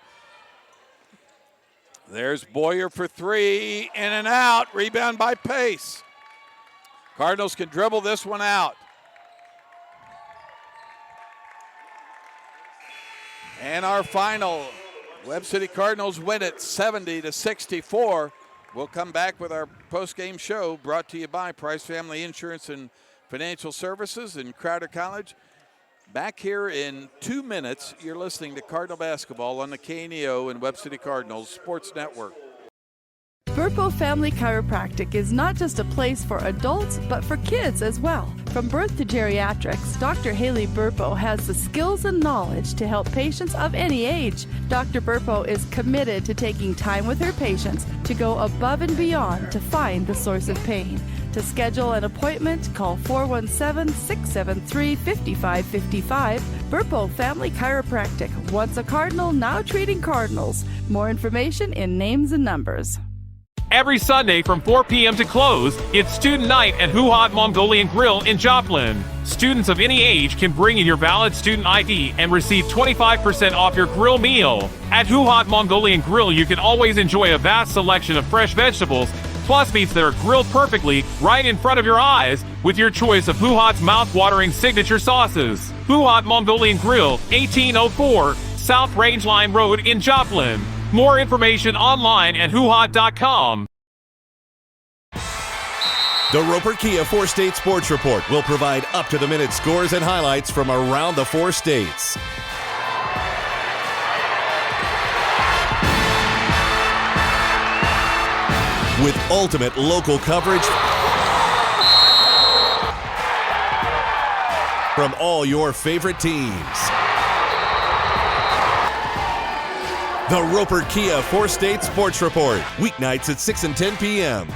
There's Boyer for 3, in and out. Rebound by Pace. Cardinals can dribble this one out. And our final Webb City Cardinals win it 70-64. We'll come back with our post-game show brought to you by Price Family Insurance and Financial Services in Crowder College. Back here in 2 minutes, you're listening to Cardinal Basketball on the KNEO and Webb City Cardinals Sports Network. Burpo Family Chiropractic is not just a place for adults, but for kids as well. From birth to geriatrics, Dr. Haley Burpo has the skills and knowledge to help patients of any age. Dr. Burpo is committed to taking time with her patients to go above and beyond to find the source of pain. To schedule an appointment, call 417-673-5555. Burpo Family Chiropractic, once a Cardinal, now treating Cardinals. More information in names and numbers. Every Sunday from 4 p.m. to close, it's Student Night at Huhat Mongolian Grill in Joplin. Students of any age can bring in your valid student ID and receive 25% off your grill meal. At Huhat Mongolian Grill, you can always enjoy a vast selection of fresh vegetables, plus meats that are grilled perfectly right in front of your eyes with your choice of Huhat's mouth-watering signature sauces. Huhat Mongolian Grill, 1804 South Rangeline Road in Joplin. More information online at huhat.com. The Roper Kia 4-State Sports Report will provide up-to-the-minute scores and highlights from around the 4 states. With ultimate local coverage from all your favorite teams. The Roper Kia 4-State Sports Report, weeknights at 6 and 10 p.m.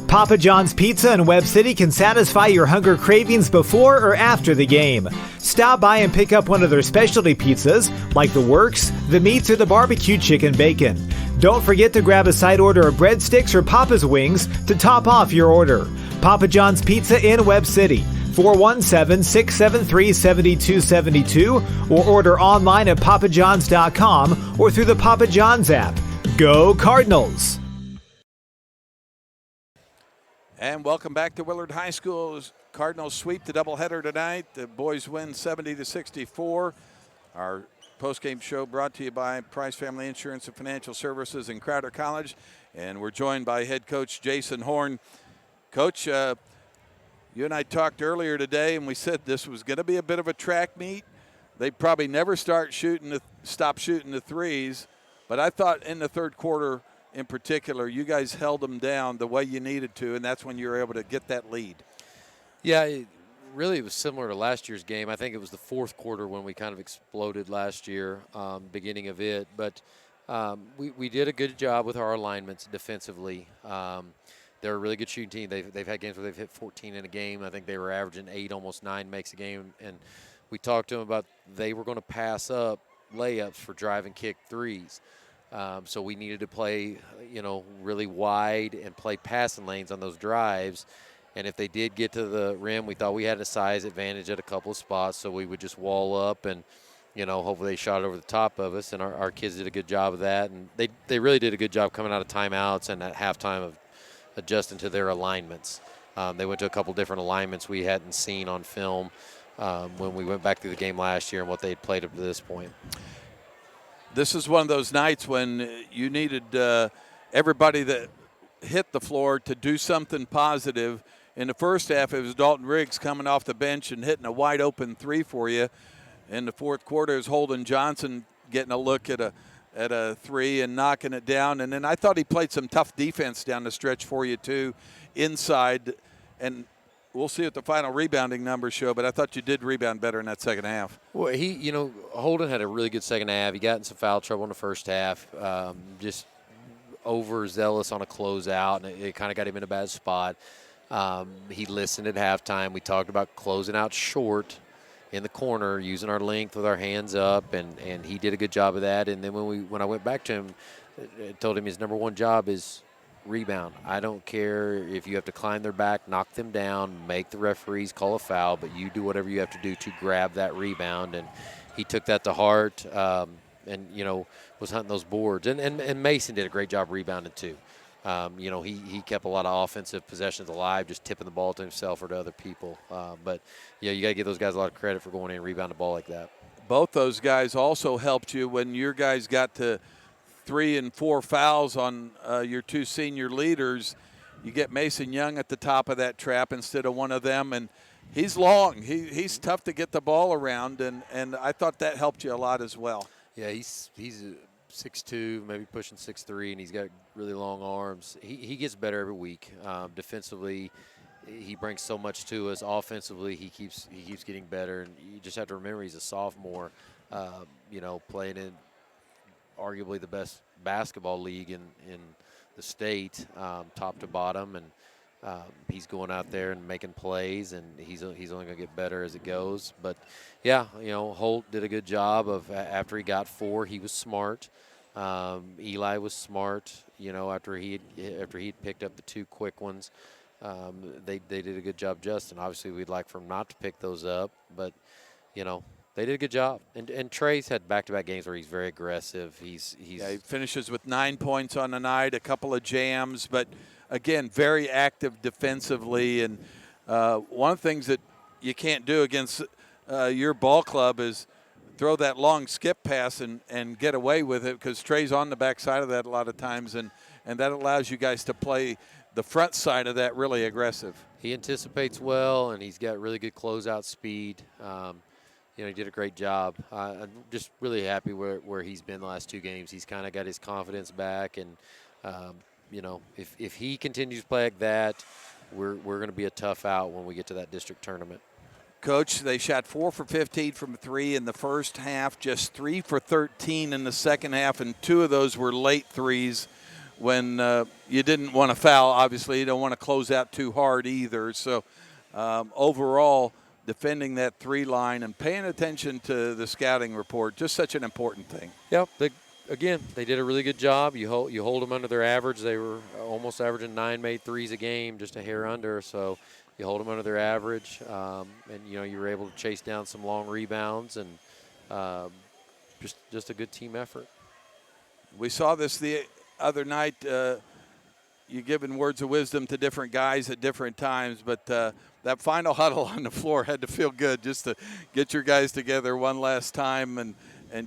Papa John's Pizza in Webb City can satisfy your hunger cravings before or after the game. Stop by and pick up one of their specialty pizzas, like the Works, the Meats, or the Barbecue Chicken Bacon. Don't forget to grab a side order of breadsticks or Papa's Wings to top off your order. Papa John's Pizza in Webb City. 417-673-7272 or order online at papajohns.com or through the Papa John's app. Go Cardinals! And welcome back to Willard High School's Cardinals sweep the doubleheader tonight. The boys win 70-64. Our postgame show brought to you by Price Family Insurance and Financial Services in Crowder College. And we're joined by head coach Jason Horn. Coach, you and I talked earlier today, and we said this was going to be a bit of a track meet. They'd probably never stop shooting the threes. But I thought in the third quarter in particular, you guys held them down the way you needed to, and that's when you were able to get that lead. Yeah, it was similar to last year's game. I think it was the fourth quarter when we kind of exploded last year, beginning of it. But we did a good job with our alignments defensively. They're a really good shooting team. They've had games where they've hit 14 in a game. I think they were averaging 8, almost 9 makes a game. And we talked to them about they were going to pass up layups for drive and kick threes. So we needed to play, really wide and play passing lanes on those drives. And if they did get to the rim, we thought we had a size advantage at a couple of spots. So we would just wall up and, hopefully they shot it over the top of us. And our kids did a good job of that. And they really did a good job coming out of timeouts and at halftime of adjusting to their alignments. They went to a couple different alignments we hadn't seen on film when we went back through the game last year and what they had played up to this point. This is one of those nights when you needed everybody that hit the floor to do something positive. In the first half, it was Dalton Riggs coming off the bench and hitting a wide-open three for you. In the fourth quarter, it was Holden Johnson getting a look at a three and knocking it down. And then I thought he played some tough defense down the stretch for you, too, inside. And we'll see what the final rebounding numbers show, but I thought you did rebound better in that second half. Well, Holden had a really good second half. He got in some foul trouble in the first half, just overzealous on a closeout, and it kind of got him in a bad spot. He listened at halftime. We talked about closing out short in the corner, using our length with our hands up, and he did a good job of that. And then when I went back to him, I told him his number one job is rebound. I don't care if you have to climb their back, knock them down, make the referees call a foul, but you do whatever you have to do to grab that rebound. And he took that to heart and was hunting those boards. And Mason did a great job rebounding too. He kept a lot of offensive possessions alive, just tipping the ball to himself or to other people. But you got to give those guys a lot of credit for going in and rebounding the ball like that. both those guys also helped you when your guys got to 3 and 4 fouls on your 2 senior leaders. You get Mason Young at the top of that trap instead of one of them, and he's long. He's tough to get the ball around, and I thought that helped you a lot as well. Yeah, he's 6'2", maybe pushing 6'3", and he's got really long arms. He gets better every week. Defensively, he brings so much to us. Offensively, he keeps getting better, and you just have to remember he's a sophomore, playing in arguably the best basketball league in the state, top to bottom, and he's going out there and making plays, and he's only going to get better as it goes. But yeah, Holt did a good job of after he got 4, he was smart. Eli was smart. After he'd picked up the 2 quick ones, they did a good job. Justin, obviously, we'd like for him not to pick those up, but they did a good job. And Trey's had back-to-back games where he's very aggressive. He finishes with 9 points on the night, a couple of jams, but again, very active defensively. And one of the things that you can't do against your ball club is throw that long skip pass and get away with it, because Trey's on the backside of that a lot of times, and that allows you guys to play the front side of that really aggressive. He anticipates well, and he's got really good closeout speed. He did a great job. I'm just really happy where he's been the last 2 games. He's kind of got his confidence back, and if he continues to play like that, we're going to be a tough out when we get to that district tournament. Coach, they shot 4 for 15 from 3 in the first half, just 3 for 13 in the second half, and 2 of those were late threes when you didn't want to foul. Obviously, you don't want to close out too hard either. So overall, defending that 3 line and paying attention to the scouting report, just such an important thing. Yep. They did a really good job. You hold them under their average. They were almost averaging 9 made threes a game, just a hair under. So you hold them under their average, and you were able to chase down some long rebounds, and just a good team effort. We saw this the other night. You giving words of wisdom to different guys at different times, but that final huddle on the floor had to feel good, just to get your guys together one last time and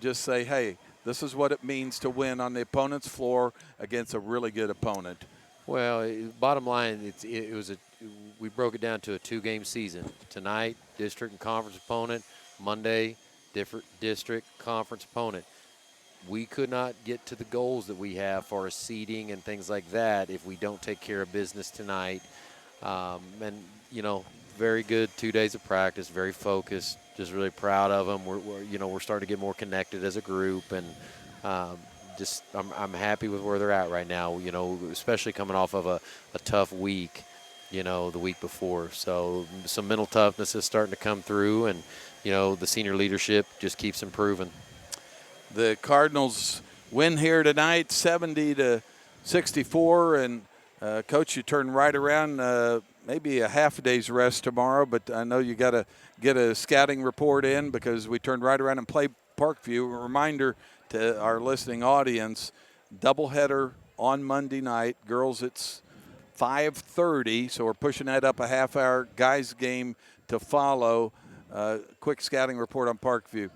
just say, hey, this is what it means to win on the opponent's floor against a really good opponent. Well, bottom line, we broke it down to a 2-game season. Tonight, district and conference opponent. Monday, different district conference opponent. We could not get to the goals that we have for our seeding and things like that if we don't take care of business tonight. Very good 2 days of practice, very focused, just really proud of them. We're starting to get more connected as a group, and I'm happy with where they're at right now, especially coming off of a tough week, the week before. So some mental toughness is starting to come through, and, the senior leadership just keeps improving. The Cardinals win here tonight, 70-64, and Coach, you turn right around, maybe a half a day's rest tomorrow, but I know you got to get a scouting report in because we turned right around and played Parkview. A reminder to our listening audience, doubleheader on Monday night. Girls, it's 5:30, so we're pushing that up a half hour. Guys game to follow. Quick scouting report on Parkview.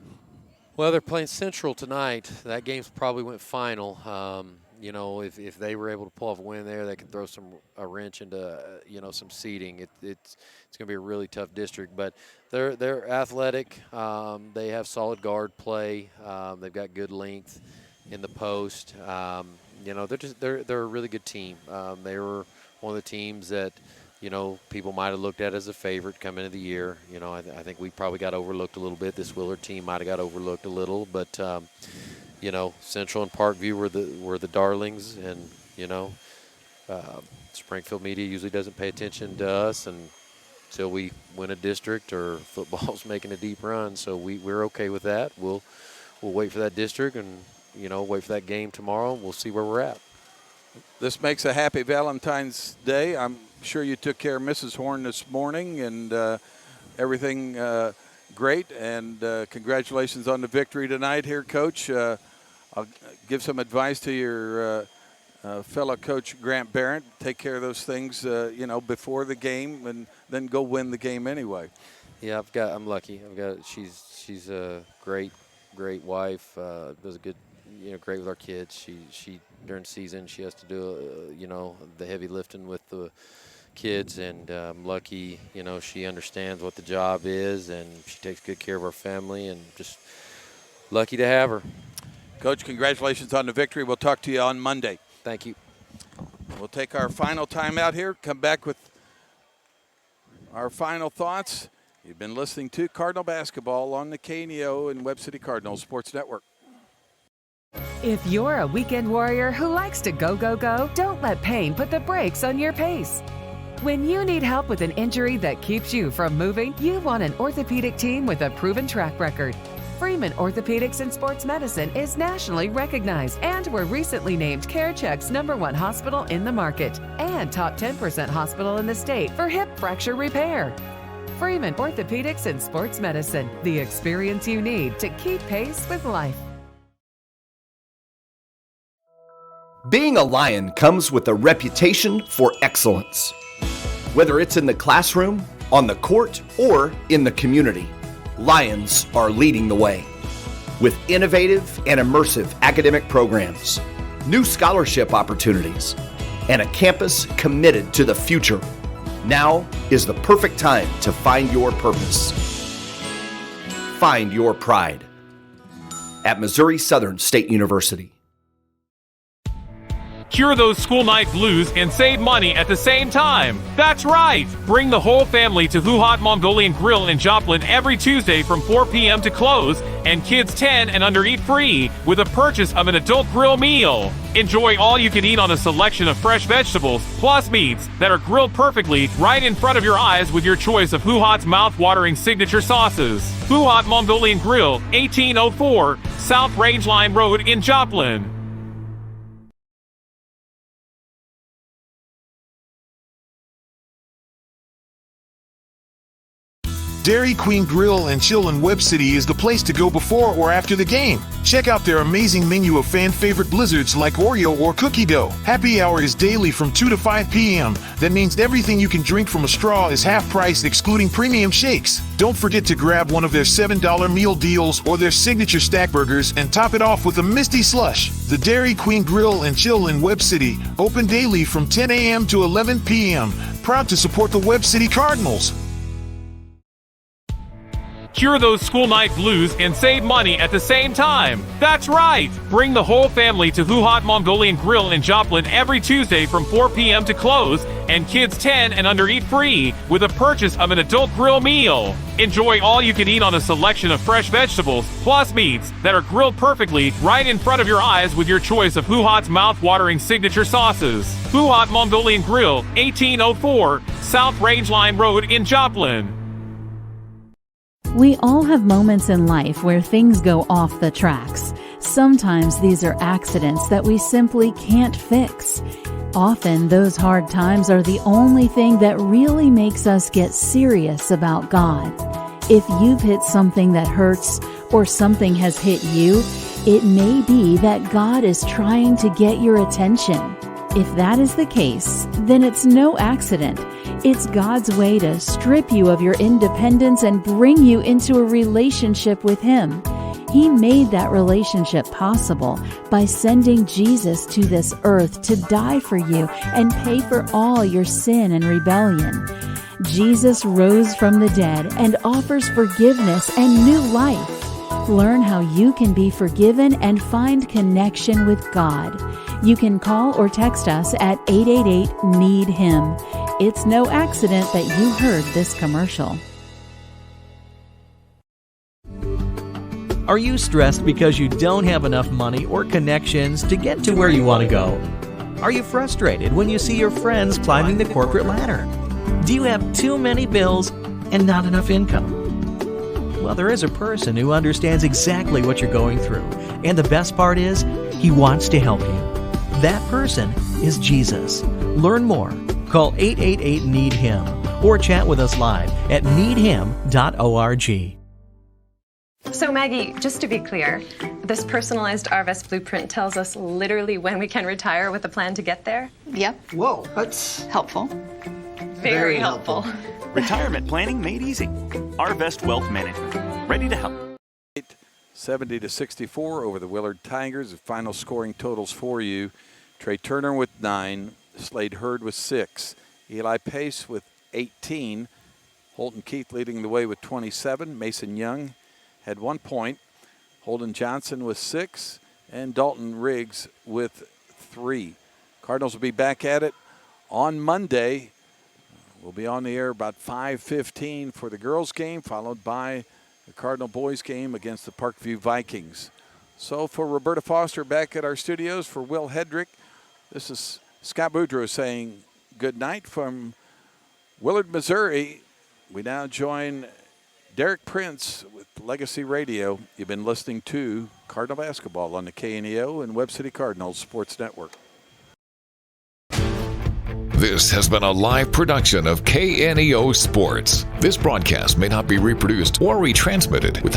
Well, they're playing Central tonight. That game's probably went final. If they were able to pull off a win there, they could throw a wrench into some seeding. It's going to be a really tough district, but they're athletic. They have solid guard play. They've got good length in the post. They're a really good team. They were one of the teams that people might have looked at as a favorite coming into the year. I think we probably got overlooked a little bit. This Willard team might have got overlooked a little, but Central and Parkview were the darlings, and Springfield media usually doesn't pay attention to us until we win a district or football's making a deep run. So we're okay with that. We'll wait for that district and wait for that game tomorrow. We'll see where we're at. This makes a happy Valentine's Day. I'm sure you took care of Mrs. Horn this morning, and everything great. And congratulations on the victory tonight here, Coach. I'll give some advice to your fellow coach, Grant Barrett. Take care of those things, before the game, and then go win the game anyway. Yeah, I'm lucky. She's a great wife. Does a good, great with our kids. She during season she has to do the heavy lifting with the kids, and I'm lucky. She understands what the job is, and she takes good care of our family, and just lucky to have her. Coach, congratulations on the victory. We'll talk to you on Monday. Thank you. We'll take our final timeout here. Come back with our final thoughts. You've been listening to Cardinal Basketball on the KNEO and Webb City Cardinals Sports Network. If you're a weekend warrior who likes to go, go, go, don't let pain put the brakes on your pace. When you need help with an injury that keeps you from moving, you want an orthopedic team with a proven track record. Freeman Orthopedics and Sports Medicine is nationally recognized and were recently named CareCheck's #1 hospital in the market and top 10% hospital in the state for hip fracture repair. Freeman Orthopedics and Sports Medicine, the experience you need to keep pace with life. Being a Lion comes with a reputation for excellence. Whether it's in the classroom, on the court, or in the community, Lions are leading the way. With innovative and immersive academic programs, new scholarship opportunities, and a campus committed to the future, now is the perfect time to find your purpose. Find your pride at Missouri Southern State University. Cure those school night blues and save money at the same time. That's right! Bring the whole family to Who Hot Mongolian Grill in Joplin every Tuesday from 4 p.m. to close, and kids 10 and under eat free with a purchase of an adult grill meal. Enjoy all you can eat on a selection of fresh vegetables plus meats that are grilled perfectly right in front of your eyes with your choice of Who Hot's mouth-watering signature sauces. Who Hot Mongolian Grill, 1804 South Rangeline Road in Joplin. Dairy Queen Grill and Chill in Webb City is the place to go before or after the game. Check out their amazing menu of fan-favorite blizzards like Oreo or cookie dough. Happy hour is daily from 2 to 5 p.m. That means everything you can drink from a straw is half price, excluding premium shakes. Don't forget to grab one of their $7 meal deals or their signature stack burgers and top it off with a Misty Slush. The Dairy Queen Grill and Chill in Webb City, open daily from 10 a.m. to 11 p.m. Proud to support the Webb City Cardinals. Cure those school night blues and save money at the same time. That's right! Bring the whole family to Who Hot Mongolian Grill in Joplin every Tuesday from 4 p.m. to close, and kids 10 and under eat free with a purchase of an adult grill meal. Enjoy all you can eat on a selection of fresh vegetables plus meats that are grilled perfectly right in front of your eyes with your choice of Who Hot's mouth-watering signature sauces. Who Hot Mongolian Grill, 1804 South Rangeline Road in Joplin. We all have moments in life where things go off the tracks. Sometimes these are accidents that we simply can't fix. Often those hard times are the only thing that really makes us get serious about God. If you've hit something that hurts or something has hit you, it may be that God is trying to get your attention. If that is the case, then it's no accident. It's God's way to strip you of your independence and bring you into a relationship with Him. He made that relationship possible by sending Jesus to this earth to die for you and pay for all your sin and rebellion. Jesus rose from the dead and offers forgiveness and new life. Learn how you can be forgiven and find connection with God. You can call or text us at 888-NEED-HIM. It's no accident that you heard this commercial. Are you stressed because you don't have enough money or connections to get to where you want to go? Are you frustrated when you see your friends climbing the corporate ladder? Do you have too many bills and not enough income? Well, there is a person who understands exactly what you're going through, and the best part is, he wants to help you. That person is Jesus. Learn more. Call 888-NEED-HIM or chat with us live at needhim.org. So Maggie, just to be clear, this personalized RVest blueprint tells us literally when we can retire with a plan to get there? Yep. Whoa, that's helpful. Very helpful. Retirement planning made easy. Arvest Wealth Management. Ready to help. 70-64 over the Willard Tigers. The final scoring totals for you: Trey Turner with 9, Slade Hurd with 6, Eli Pace with 18, Holton Keith leading the way with 27, Mason Young had 1 point, Holden Johnson with 6, and Dalton Riggs with 3. Cardinals will be back at it on Monday. We'll be on the air about 5:15 for the girls' game, followed by the Cardinal boys game against the Parkview Vikings. So for Roberta Foster back at our studios, for Will Hedrick, this is Scott Boudreau saying good night from Willard, Missouri. We now join Derek Prince with Legacy Radio. You've been listening to Cardinal Basketball on the KNEO and Webb City Cardinals Sports Network. This has been a live production of KNEO Sports. This broadcast may not be reproduced or retransmitted without